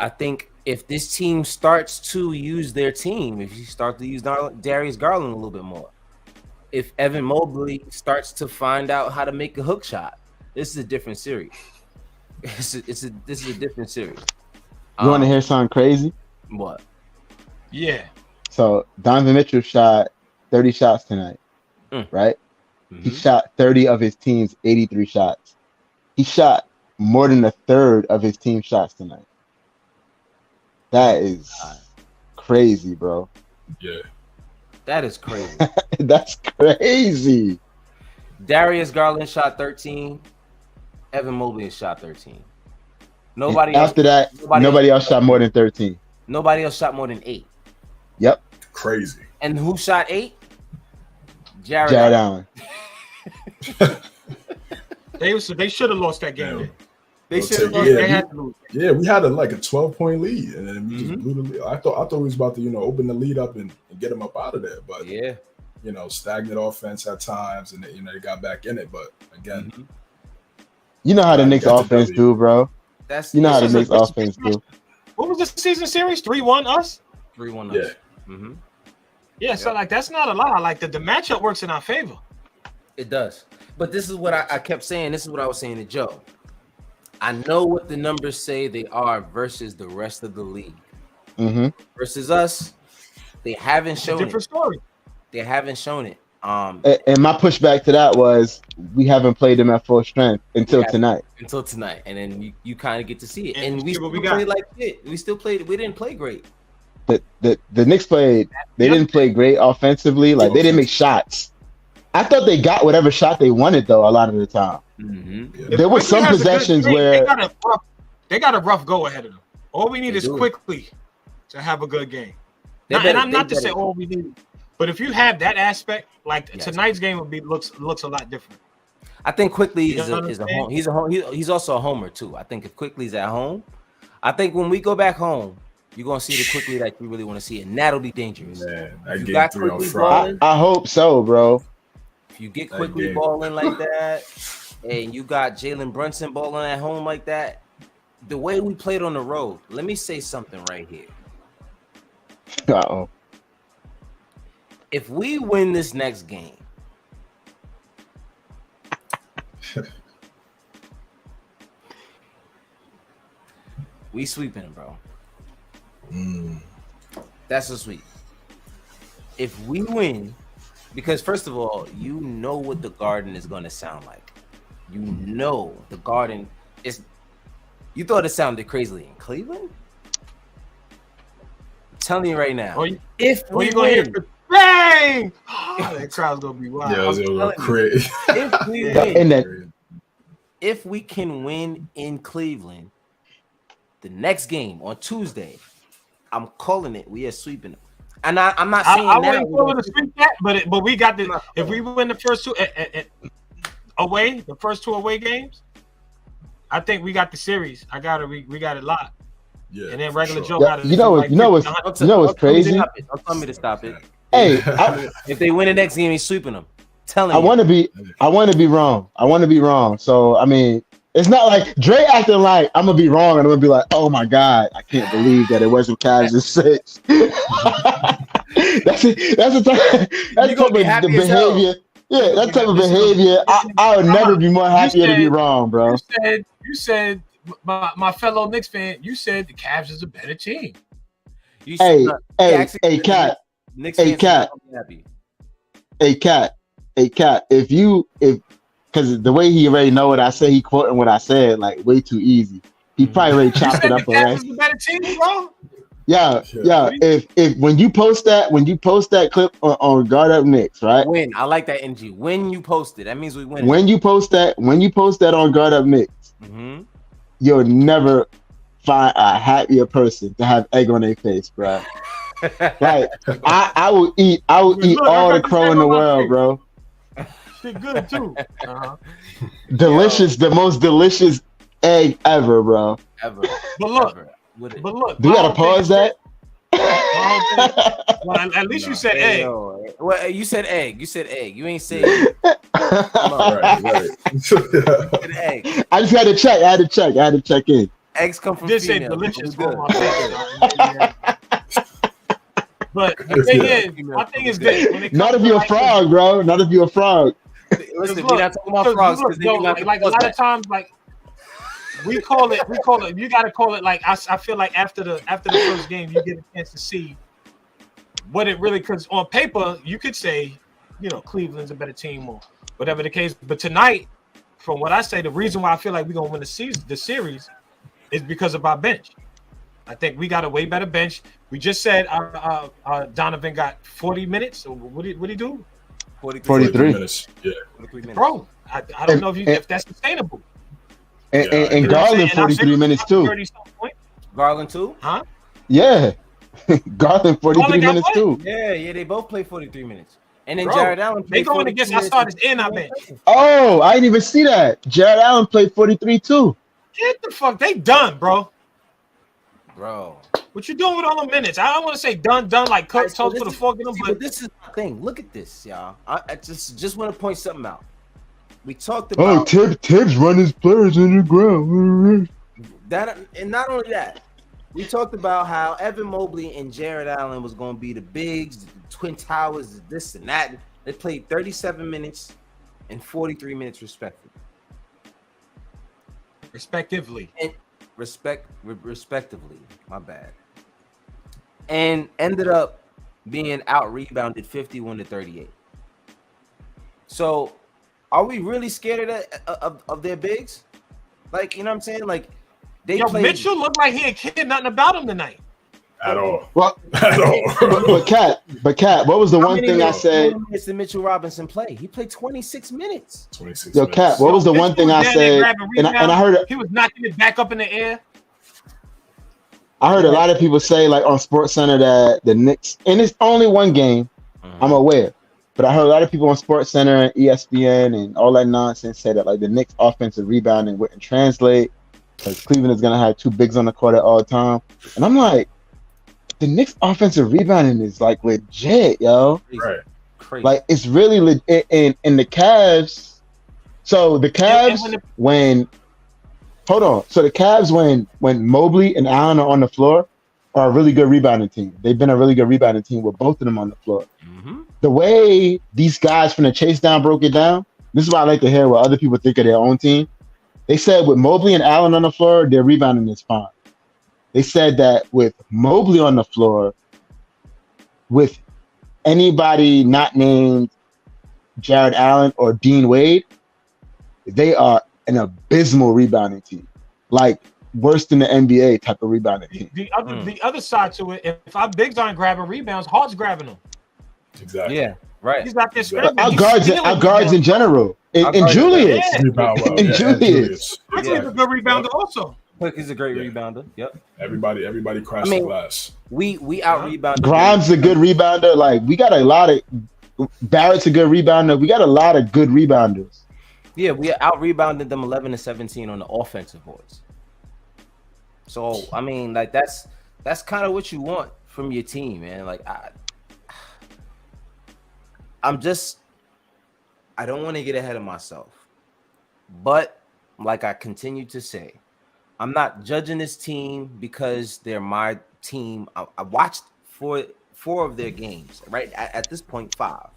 I think if this team starts to use their team, if you start to use Darius Garland a little bit more, if Evan Mobley starts to find out how to make a hook shot, this is a different series. This is a different series. You want to hear something crazy? What? Yeah. So Donovan Mitchell shot 30 shots tonight, right? He shot 30 of his team's 83 shots. He shot more than a third of his team's shots tonight. That is crazy, bro. Yeah. That is crazy. That's crazy. Darius Garland shot 13. Evan Mobley shot 13. Nobody else shot more than 13. Nobody else shot more than 8. Yep. Crazy. And who shot 8? Jared Allen. They should have lost that game. They should have lost. They had to lose. Yeah, we had a 12-point lead, and then we just blew the lead. I thought we was about to open the lead up and get them up out of there, but stagnant offense at times, and they got back in it. But again, you know how the Knicks offense do, bro. How the Knicks offense do. What was the season series? 3-1 us. 3-1 us. Yeah. So that's not a lot. Like the matchup works in our favor. It does. But this is what I kept saying. This is what I was saying to Joe. I know what the numbers say they are versus the rest of the league. Versus us, they haven't shown it. Different story. They haven't shown it. And my pushback to that was we haven't played them at full strength until tonight. And then you kind of get to see it. And we still played like shit. We still played. We didn't play great. The Knicks played. They didn't play great offensively. Like they didn't make shots. I thought they got whatever shot they wanted though a lot of the time. There were some possessions where they got a rough go ahead of them. All we need is quickly to have a good game. And I'm not to say all we need, but if you have that aspect, like tonight's game will be looks a lot different. I think Quickly is a home. He's also a homer too. I think if Quickly's at home, I think when we go back home, you're gonna see the Quickly that you really want to see, and that'll be dangerous. Man, that game 3 on Friday. I hope so, bro. If you get Quickly balling like that, and you got Jalen Brunson balling at home like that, the way we played on the road, let me say something right here. Uh-oh. If we win this next game, we sweeping it, bro. That's a sweep. If we win, because first of all, you know what the Garden is going to sound like. You know the Garden is. You thought it sounded crazily in Cleveland? I'm telling you right now. If we win, bang! That crowd's gonna be wild. Yeah, it's gonna go crazy. If we win, if we can win in Cleveland, the next game on Tuesday, I'm calling it. We are sweeping them. And I'm not saying I wouldn't call it a sweep that, but we got the. If we win the first two away, the first two away games, I think we got the series. We got it locked. Yeah, and then regular Joe got it. You know what's crazy? Don't tell me to stop it. Hey, if they win the next game, he's sweeping them. Telling I want to be wrong. So I mean, it's not like Dre acting like I'm gonna be wrong, and I'm gonna be like, oh my god, I can't believe that it wasn't Cavs in 6. That's the type of behavior. Yeah, that type of behavior. I would never be more happier to be wrong, bro. You said my fellow Knicks fan. You said the Cavs is a better team. Hey, Cat. If because the way he already know what I say, he quoting what I said like way too easy. He probably already chopped it up already. Is a better team, bro? Yeah. If when you post that clip on Guard Up Knicks, right? When I like that energy. When you post it, that means we win. When you post that on Guard Up Knicks, you'll never find a happier person to have egg on their face, bro. Like I will eat all the crow in the world, bro. Shit good too. Delicious, the most delicious egg ever, bro. Ever. But look. Do you gotta pause that? Well, at least you said egg. Well, you said egg. You ain't say right. egg. I just had to check. I had to check in. Eggs come from this female. Ain't delicious. But the thing is, my thing is this. Not if you're a frog, bro. Not if you're a frog. Listen, we're not talking about frogs. Like a lot of times, like we call it. You got to call it like I feel like after the first game, you get a chance to see what it really. Because on paper, you could say, Cleveland's a better team or whatever the case. But tonight, from what I say, the reason why I feel like we're gonna win the series is because of our bench. I think we got a way better bench. We just said Donovan got 40 minutes. So what did he do? 43 minutes. Yeah. 43 minutes. Bro, I don't know if that's sustainable. And Garland 43 minutes too. Garland too? Huh? Yeah. Garland 43 minutes too. Yeah, they both played 43 minutes. And then Jared Allen played. They going against our starters and our bench. Oh, I didn't even see that. Jared Allen played 43 too. Get the fuck, they done, bro. What you doing with all the minutes? I don't want to say done like Coach told for the fork in them, but this is the thing. Look at this, y'all. I just want to point something out. We talked about Tibbs run his players in the ground. That, and not only that, we talked about how Evan Mobley and Jared Allen was going to be the bigs, the Twin Towers, this and that. They played 37 minutes and 43 minutes respectively. Respectively, my bad. And ended up being out rebounded 51-38. So, are we really scared of their bigs? Like, you know what I'm saying? Like, Mitchell looked like he ain't cared nothing about him tonight. At all. Well, at all. But Cat, what was the one thing I said? Minutes did Mitchell Robinson play? He played 26 minutes. 26 Yo, Cat, what was the one thing I said? And I heard he was knocking it back up in the air. I heard a lot of people say, like on SportsCenter, that the Knicks, and it's only one game, I'm aware, but I heard a lot of people on SportsCenter and ESPN and all that nonsense say that like the Knicks offensive rebounding wouldn't translate because Cleveland is gonna have two bigs on the court at all time, and I'm like, the Knicks offensive rebounding is like legit, yo. Right. Crazy. Like it's really legit, and the Cavs. So the Cavs So the Cavs, when Mobley and Allen are on the floor, are a really good rebounding team. They've been a really good rebounding team with both of them on the floor. The way these guys from the chase down broke it down, this is why I like to hear what other people think of their own team. They said with Mobley and Allen on the floor, their rebounding is fine. They said that with Mobley on the floor, with anybody not named Jared Allen or Dean Wade, they are an abysmal rebounding team, like worse than the NBA type of rebounding team. The other side to it, if our bigs aren't grabbing rebounds, Hart's grabbing them. Exactly. Yeah, right. He's out there scrambling. Our guards in general, and Julius. Julius. And Julius. He's a good rebounder also. Quick is a great rebounder. Yep. Everybody crashed the glass. We out rebounded. Grimes a good rebounder. Like we got a lot of Barrett's a good rebounder. We got a lot of good rebounders. Yeah, we out rebounded them 11-17 on the offensive boards. So I mean, like that's kind of what you want from your team, man. Like I don't want to get ahead of myself, but like I continue to say, I'm not judging this team because they're my team. I watched four of their games, right? At this point, 5.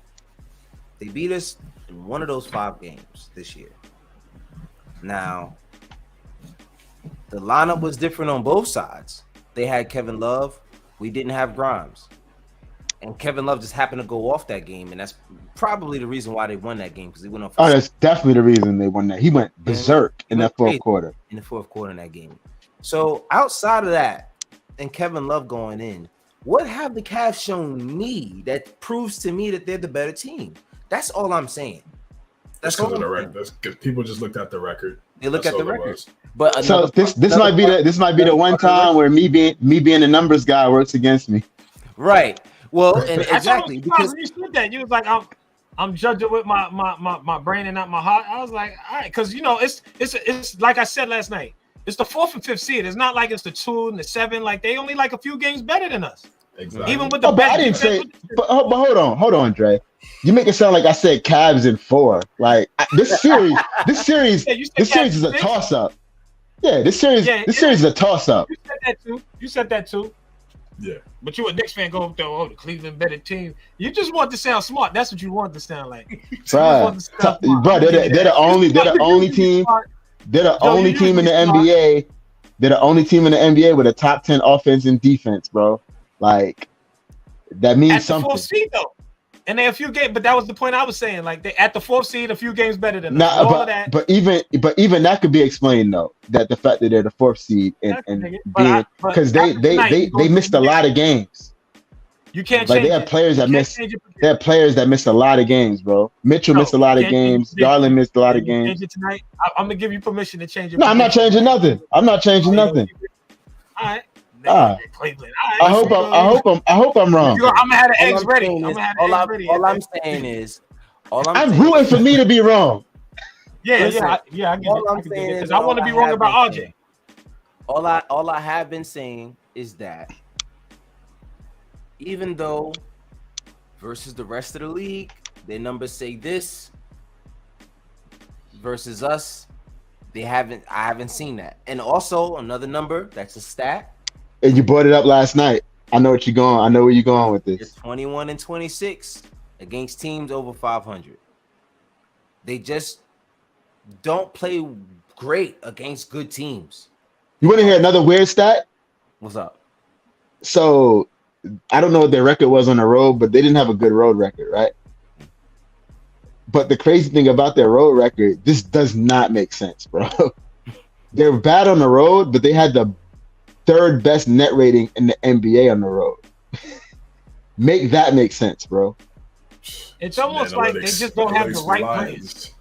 They beat us in one of those 5 games this year. Now, the lineup was different on both sides. They had Kevin Love. We didn't have Grimes. And Kevin Love just happened to go off that game, and that's probably the reason why they won that game, because he went off. Oh, that's definitely the reason they won that. He went berserk in that fourth quarter. In the fourth quarter in that game. So outside of that, and Kevin Love going in, what have the Cavs shown me that proves to me that they're the better team? That's all I'm saying. That's because of the record. That's because people just looked at the record. They look at the record. But so this might be the one time where me being the numbers guy works against me. Right. Well, and exactly because you said that you was like, I'm judging with my brain and not my heart. I was like, all right, because it's like I said last night, it's the 4th and 5th seed. It's not like it's the 2 and the 7. Like they only like a few games better than us. Exactly. Even with the but I didn't say. But hold on, Dre. You make it sound like I said Cavs in 4. Like this series is a toss up. Yeah, this series is a toss up. You said that too. Yeah. But you a Knicks fan going through, the Cleveland better team. You just want to sound smart. That's what you want to sound like. Bro, they're the only team. They're the only team in the NBA. They're the only team in the NBA with a top 10 offense and defense, bro. Like that means something. At the 4th seed though. And they a few games, but that was the point I was saying. Like they at the 4th seed, a few games better than us. But even that could be explained though. That the fact that they're the 4th seed and because they missed a lot of games. You can't like change they have players that missed. They have players that missed a lot of games, bro. Mitchell missed a lot of games. Garland missed a lot of games. Change it tonight. I'm gonna give you permission to change it. No, I'm not changing nothing. I'm not changing nothing. All right. Cleveland. I hope I'm wrong. I'm gonna have the eggs ready. All I'm saying is, I'm rooting for me to be wrong. Yeah. I get it. Because I want to be wrong about RJ. All I have been saying is that even though versus the rest of the league, their numbers say this versus us, I haven't seen that. And also another number that's a stat. And you brought it up last night. I know what you're going. I know where you're going with this. It's 21 and 26 against teams over 500. They just don't play great against good teams. You want to hear another weird stat? What's up? So I don't know what their record was on the road, but they didn't have a good road record, right? But the crazy thing about their road record, this does not make sense, bro. They're bad on the road, but they had the 3rd best net rating in the NBA on the road. Make that make sense, bro. It's almost like they just don't have the right players.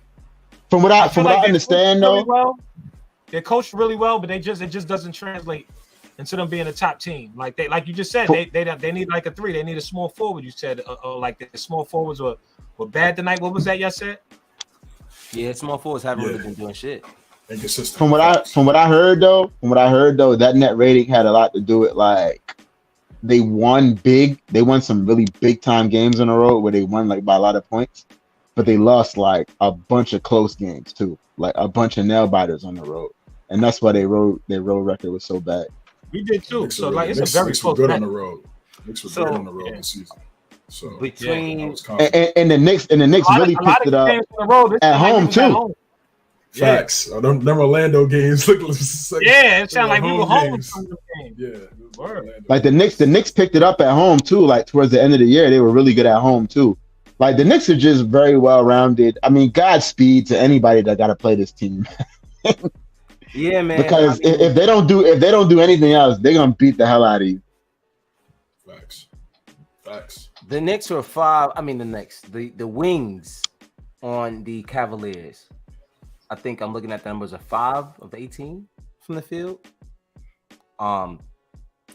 From what I understand, though, they're coached really well, but it just doesn't translate into them being a top team. Like you just said, they need like a 3. They need a small forward. You said like the small forwards were bad tonight. What was that y'all said? Yeah, small forwards haven't really been doing shit. Inconsistent. From what I heard though, that net rating had a lot to do with like they won some really big time games in a row where they won like by a lot of points, but they lost like a bunch of close games too, like a bunch of nail biters on the road, and that's why their road record was so bad. We did too. So like it's a very close. Good on the road. Knicks were good on the road this season. So between and the Knicks really picked it up at home too. Facts. I don't remember Orlando games. It sounded like we were home from the game. Yeah. Like the Knicks picked it up at home too. Like towards the end of the year, they were really good at home too. Like the Knicks are just very well rounded. I mean, Godspeed to anybody that got to play this team. Yeah, man. Because if they don't do anything else, they're gonna beat the hell out of you. Facts. The Knicks were 5. I mean, the wings on the Cavaliers. I think I'm looking at the numbers of 5 of 18. from the field.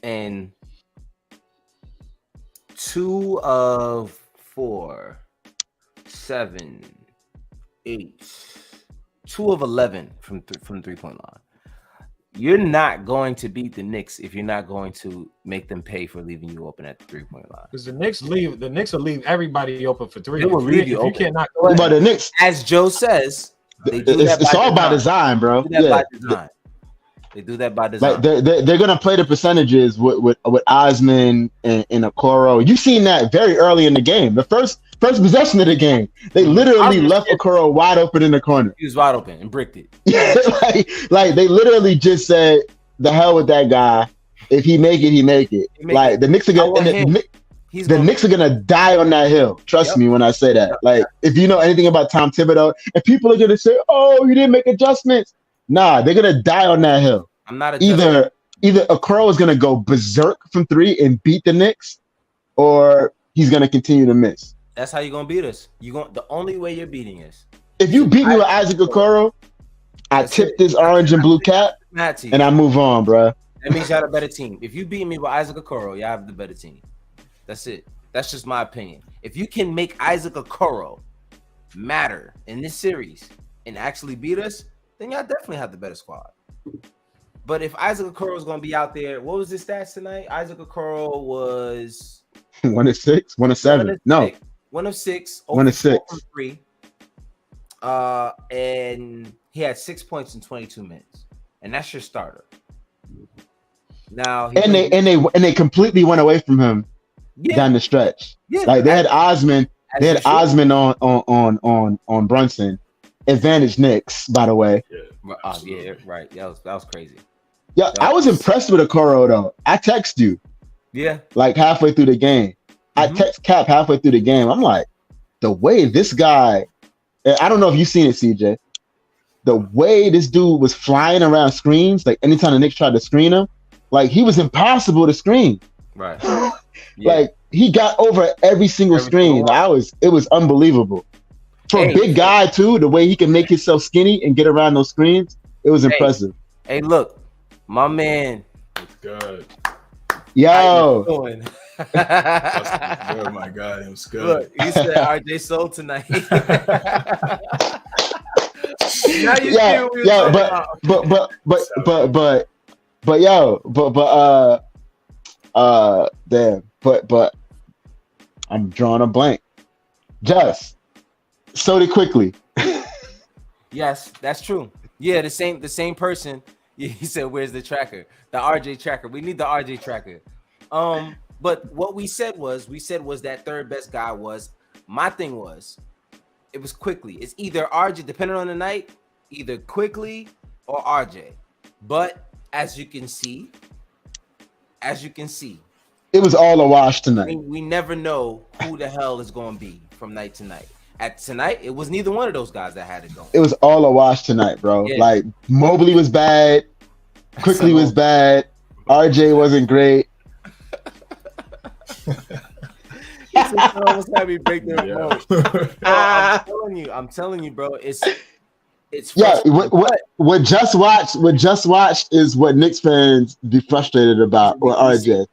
And 2 of 4, 7, 8, 2 of 11 from 3-point line. You're not going to beat the Knicks if you're not going to make them pay for leaving you open at the 3-point line. Because the Knicks will leave everybody open for 3. They will leave you open. You cannot go but the Knicks, as Joe says, it's all by design, bro. They do that by design. Like they're gonna play the percentages with Osman and Okoro. You've seen that very early in the game. The first possession of the game, they literally left Okoro wide open in the corner. He was wide open and bricked it. like they literally just said, "The hell with that guy. If he make it, he make it." The Knicks are gonna. The Knicks are gonna die on that hill. Trust me when I say that. Like, if you know anything about Tom Thibodeau, and people are gonna say, "Oh, you didn't make adjustments." Nah, they're gonna die on that hill. I'm not either Okoro is gonna go berserk from 3 and beat the Knicks, or he's gonna continue to miss. That's how you're gonna beat us. The only way you're beating us. If you beat me with Isaac Okoro, I tip this orange and blue cap, and I move on, bro. That means you have a better team. If you beat me with Isaac Okoro, you have the better team. That's it. That's just my opinion. If you can make Isaac Okoro matter in this series and actually beat us, then y'all definitely have the better squad. But if Isaac Okoro is going to be out there, what was his stats tonight? Isaac Okoro was 1 of 6, 1 of 7. No, 1 of 6, 1 of 6, 3. And he had 6 points in 22 minutes, and that's your starter. Now they completely went away from him down the stretch. Yeah, like they had Osman, Osman on Brunson. Advantage Knicks, by the way. Yeah, right. That was crazy. Yeah, I was impressed with Okoro though. I text you. Yeah. Like halfway through the game. I text Cap halfway through the game. I'm like, the way this guy, I don't know if you've seen it, CJ. The way this dude was flying around screens, like anytime the Knicks tried to screen him, like he was impossible to screen. Right. Like he got over every single screen. It was unbelievable. For a big guy too, the way he can make himself skinny and get around those screens, it was impressive. Hey, look, my man. It's good. Yo. Oh my God, it was good. Look, he said RJ sold tonight. Now you see what we but I'm drawing a blank. Just so quickly. Yes, that's true. Yeah, the same person. He said, "Where's the tracker? The RJ tracker. We need the RJ tracker." But what we said was that third best guy was. My thing was, it was Quickly. It's either RJ, depending on the night, either Quickly or RJ. But as you can see, it was all a wash tonight. We never know who the hell is going to be from night to night. At tonight, it was neither one of those guys that had it going. It was all a wash tonight, bro. Yeah. Like Mobley was bad, Quickly was bad, RJ wasn't great. Almost had me break their phone. I'm telling you, bro. It's what just watched is what Knicks fans be frustrated about or RJ.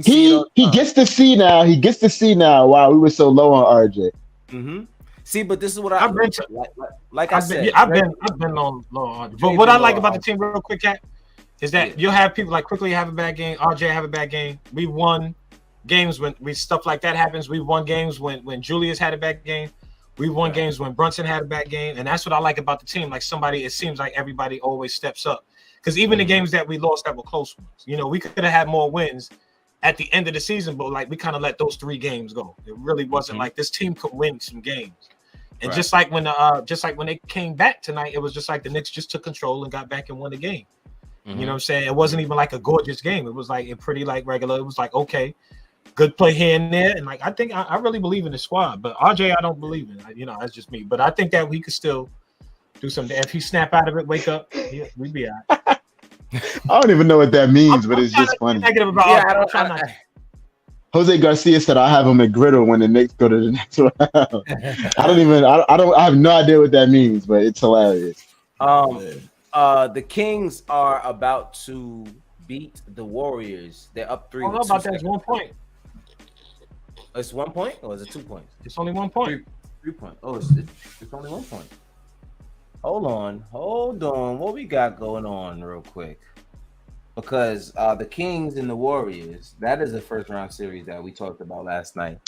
He gets to see now. He gets to see now why we were so low on RJ. Mm-hmm. See, but this is what I've been like. I've been on low on RJ. But what I like about the team, real quick, Cat, is that you'll have people like Quickly have a bad game, RJ have a bad game. We won games when stuff like that happens. We won games when Julius had a bad game. We won games when Brunson had a bad game, and that's what I like about the team. Like it seems like everybody always steps up. Because even the games that we lost that were close ones, we could have had more wins at the end of the season, but like we kind of let those 3 games go. It really wasn't like this team could win some games. And just like when they came back tonight, it was just like the Knicks just took control and got back and won the game. You know what I'm saying? It wasn't even like a gorgeous game. It was like a pretty like regular. It was like, okay, good play here and there. And like I think I really believe in the squad, but RJ I don't believe in. That's just me. But I think that we could still do something. If he snap out of it, wake up, we'd be all right. I don't even know what that means, but it's just funny. Negative about Jose Garcia said, "I'll have him at griddle when the Knicks go to the next round." I have no idea what that means, but it's hilarious. The Kings are about to beat the Warriors. They're up 3. I don't know about that. It's 1 point. It's 1 point, or is it 2 points? It's only 1 point. 3 points. Oh, it's only 1 point. Hold on. What we got going on, real quick? Because the Kings and the Warriors, that is the first round series that we talked about last night.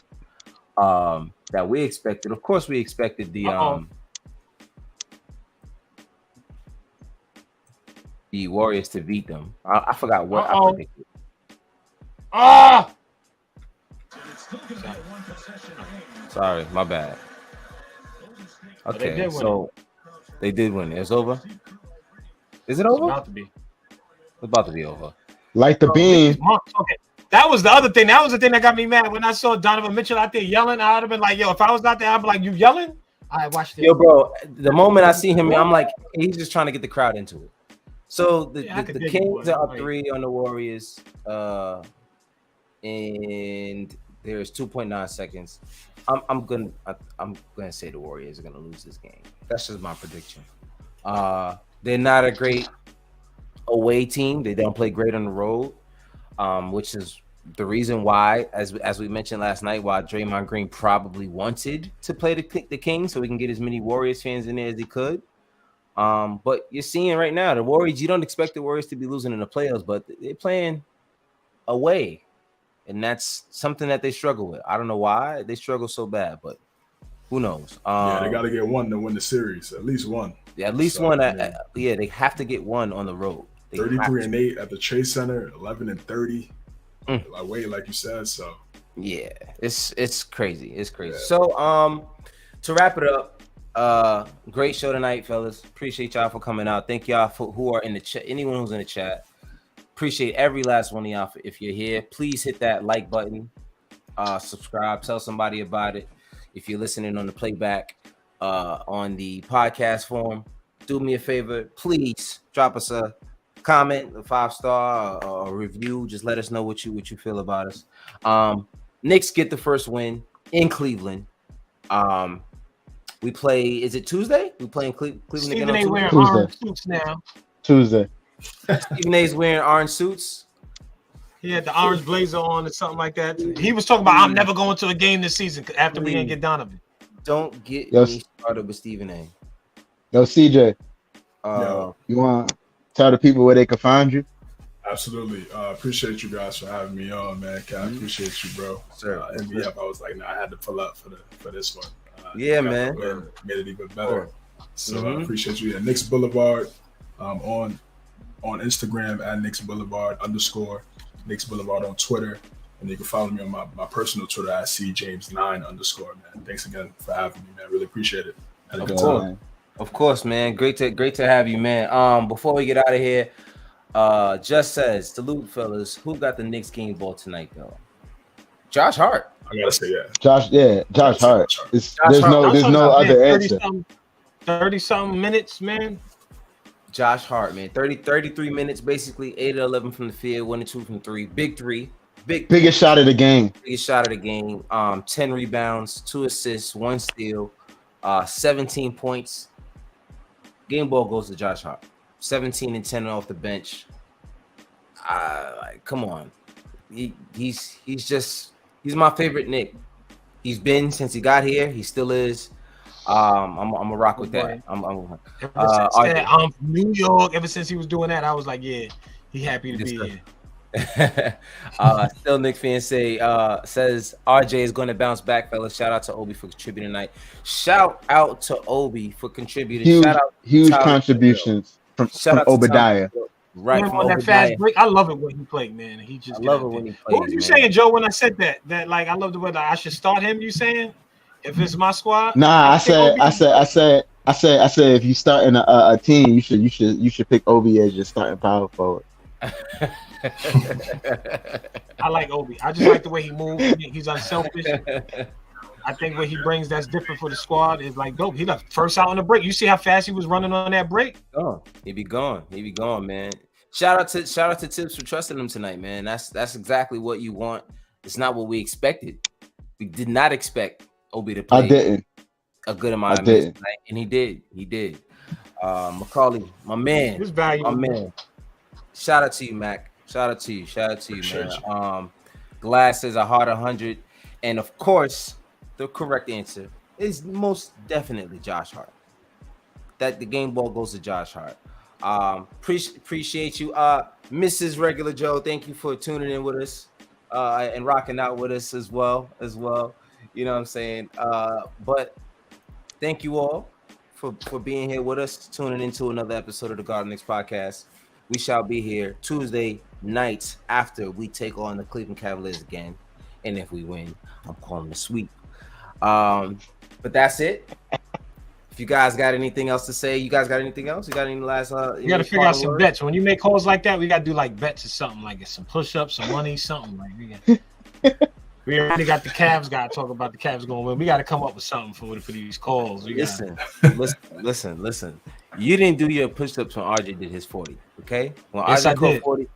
That we expected. Of course, we expected the Warriors to beat them. I forgot what I predicted. Sorry, my bad. Okay, so they did win. It's over. Is it over? It's about to be. It's about to be over. Like the beam. Okay. That was the other thing. That was the thing that got me mad when I saw Donovan Mitchell out there yelling. I'd have been like, "Yo, if I was out there, I'd be like, you yelling?" I watched it. Yo, bro. The moment I see him, I'm like, he's just trying to get the crowd into it. So the Kings are up 3 on the Warriors, and there's 2.9 seconds. I'm gonna say the Warriors are gonna lose this game. That's just my prediction. They're not a great away team. They don't play great on the road, which is the reason why, as we mentioned last night, why Draymond Green probably wanted to play the Kings so he can get as many Warriors fans in there as he could. But you're seeing right now the Warriors. You don't expect the Warriors to be losing in the playoffs, but they're playing away, and that's something that they struggle with. I don't know why they struggle so bad, but who knows? They got to get one to win the series, at least one. Yeah, at least one. They have to get one on the road. 33-8 at the Chase Center, 11-30 away, like you said. So yeah, it's crazy. It's crazy. Yeah. So to wrap it up. Great show tonight, fellas. Appreciate y'all for coming out. Thank y'all for who are in the chat. Anyone who's in the chat, appreciate every last one of y'all. If you're here, please hit that like button, subscribe, tell somebody about it. If you're listening on the playback, on the podcast form, do me a favor, please drop us a comment, a 5-star, or a review. Just let us know what you feel about us. Knicks get the first win in Cleveland. We play. Is it Tuesday? We play in Cleveland Stephen again on wearing Tuesday. orange suits now. Tuesday. Stephen A's wearing orange suits. He had the orange blazer on or something like that. He was talking about, I'm never going to a game this season after we didn't get Donovan. Don't get me started with Stephen A. Yo, CJ. You want to tell the people where they can find you? Absolutely. Appreciate you guys for having me on, man. I appreciate you, bro. Sir. MBF, I was like, I had to pull up for this one. Yeah, man. Made it even better. So I appreciate you. Knicks Boulevard on Instagram at Knicks Boulevard _ Knicks Boulevard on Twitter. And you can follow me on my personal Twitter at CJames9 _ man. Thanks again for having me, man. Really appreciate it. Had a good time. Of course, man. Great to have you, man. Before we get out of here, Just says, salute, fellas. Who got the Knicks game ball tonight, though? Josh Hart. I gotta say that. Josh Hart. There's no other answer. 30-something minutes, man. Josh Hart, man. 33 minutes, basically 8 of 11 from the field, 1 and 2 from 3. Big three. Biggest shot of the game. 10 rebounds, 2 assists, 1 steal, 17 points. Game ball goes to Josh Hart. 17 and 10 off the bench. Come on. He's my favorite Knick. He's been since he got here. He still is. I'm gonna rock with that. I'm from New York. Ever since he was doing that, I was like, yeah, he happy to be here. Still Knicks fans says RJ is going to bounce back, fellas. Shout out to Obi for contributing tonight. Shout out to Obi for contributing. Huge contributions from Obadiah. Right from that fast break. I love it when he played, man. He just love it when he plays. What were you saying, Joe? When I said that like I love the way I should start him. You saying if it's my squad? Nah, I said if you start in a team, you should pick Obi as your starting power forward. I like Obi. I just like the way he moves. He's unselfish. I think what he brings that's different for the squad is like dope. He left first out on the break. You see how fast he was running on that break? Oh, he'd be gone, man. Shout out to Tips for trusting him tonight, man. That's exactly what you want. It's not what we expected. We did not expect Obi to play. I didn't. A good amount of minutes tonight, and he did. Macaulay, my man. It's valuable. My man. Shout out to you, Mac. Shout out to you, man. Glass is a hard 100. And of course, the correct answer is most definitely Josh Hart. That the game ball goes to Josh Hart. Appreciate you. Mrs. Regular Joe, thank you for tuning in with us and rocking out with us as well. You know what I'm saying? But thank you all for being here with us, tuning into another episode of the Garden Knicks podcast. We shall be here Tuesday night after we take on the Cleveland Cavaliers again. And if we win, I'm calling the sweep. But that's it. If you guys got anything else to say, you guys got anything else? You got any last? You got to figure out some bets. When you make calls like that, we got to do like bets or something, like some push-ups, some money, something like we already got the Cavs. Got to talk about the Cavs going to win. We got to come up with something for these calls. Listen. You didn't do your push-ups when RJ did his 40, okay? When yes, RJ I did. 40, you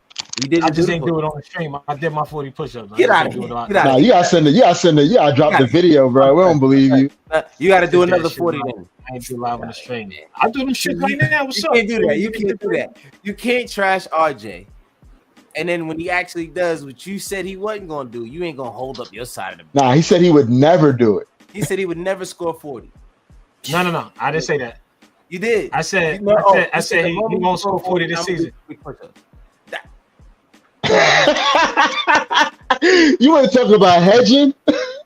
didn't. I just didn't do it on the stream. I did my 40 push-ups. Get out of here. Nah, you gotta send it. You gotta drop the video, bro. We don't believe you. You got to do another 40 then. I ain't do live on the stream. I do them shit right now. What's up? You can't do that. You can't do that. You can't trash RJ. And then when he actually does what you said he wasn't going to do, you ain't going to hold up your side of the Nah, he said he would never do it. He said he would never score 40. No. I didn't say that. You did. I said he won't score 40 this season. You want to talk about hedging?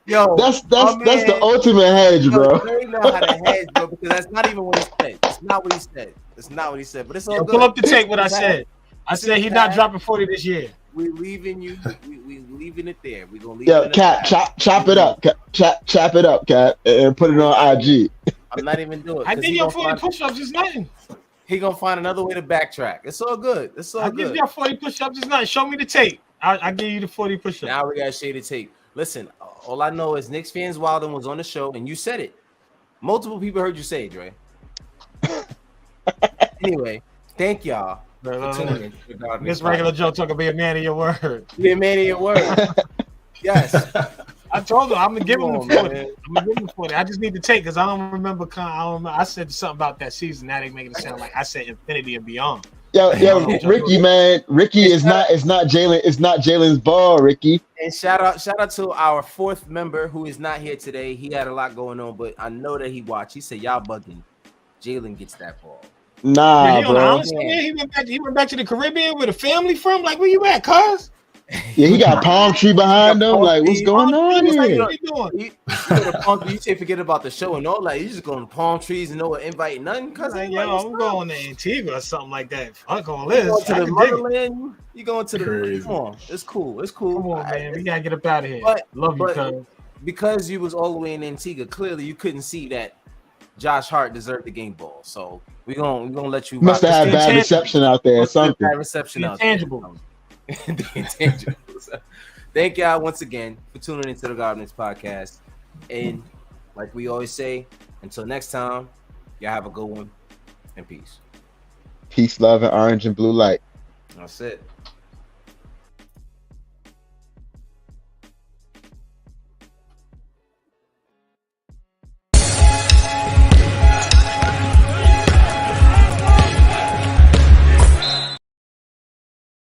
Yo, that's the ultimate hedge, bro. You know how to hedge, bro, because that's not even what he said. It's not what he said. But it's all good. Pull up the tape what I said. I said he's not dropping 40 this year. We leaving you. We leaving it there. We gonna leave. Yo, Cap, chop it up, chop it up, Cap, and put it on IG. I'm not even doing it. I did your 40 push-ups is nothing. He gonna find another way to backtrack. It's all good. I give you 40 push-ups is nothing. Show me the tape. I give you the 40 push-ups. Now we gotta shade the tape. Listen, all I know is Knicks fans Wilden was on the show and you said it. Multiple people heard you say it, Dre. Anyway, thank y'all. This regular Joe talking be a man of your word. Be a man of your word. Yes. I told him I'm gonna give him the 40. I'm gonna give him the 40. I just need to take because I don't remember. I said something about that season. Now they making it sound like I said infinity and beyond. Yo, Ricky, man, Ricky is not Jalen. It's not Jalen's ball, Ricky. And shout out to our fourth member who is not here today. He had a lot going on, but I know that he watched. He said, "Y'all bugging. Jalen gets that ball." Nah, bro. He went back to the Caribbean with a family from. Like, where you at, cuz? Yeah, he got palm tree behind him. Like, what's going on here? You say forget about the show and all that. You just going to palm trees and no invite nothing, cuz. Like, I'm going to Antigua or something like that. Fuck all this. You going to the motherland? You going to the? Come on, it's cool. Come on, man. We gotta get up out of here. Love you, cuz. Because you was all the way in Antigua, clearly you couldn't see that Josh Hart deserved the game ball. So we're gonna let you. Must have had bad reception out there. Something. Bad reception out there. The intangibles. Thank y'all once again for tuning into the Garden Knicks podcast. And like we always say, until next time, y'all have a good one and peace. Peace, love, and orange and blue light. That's it.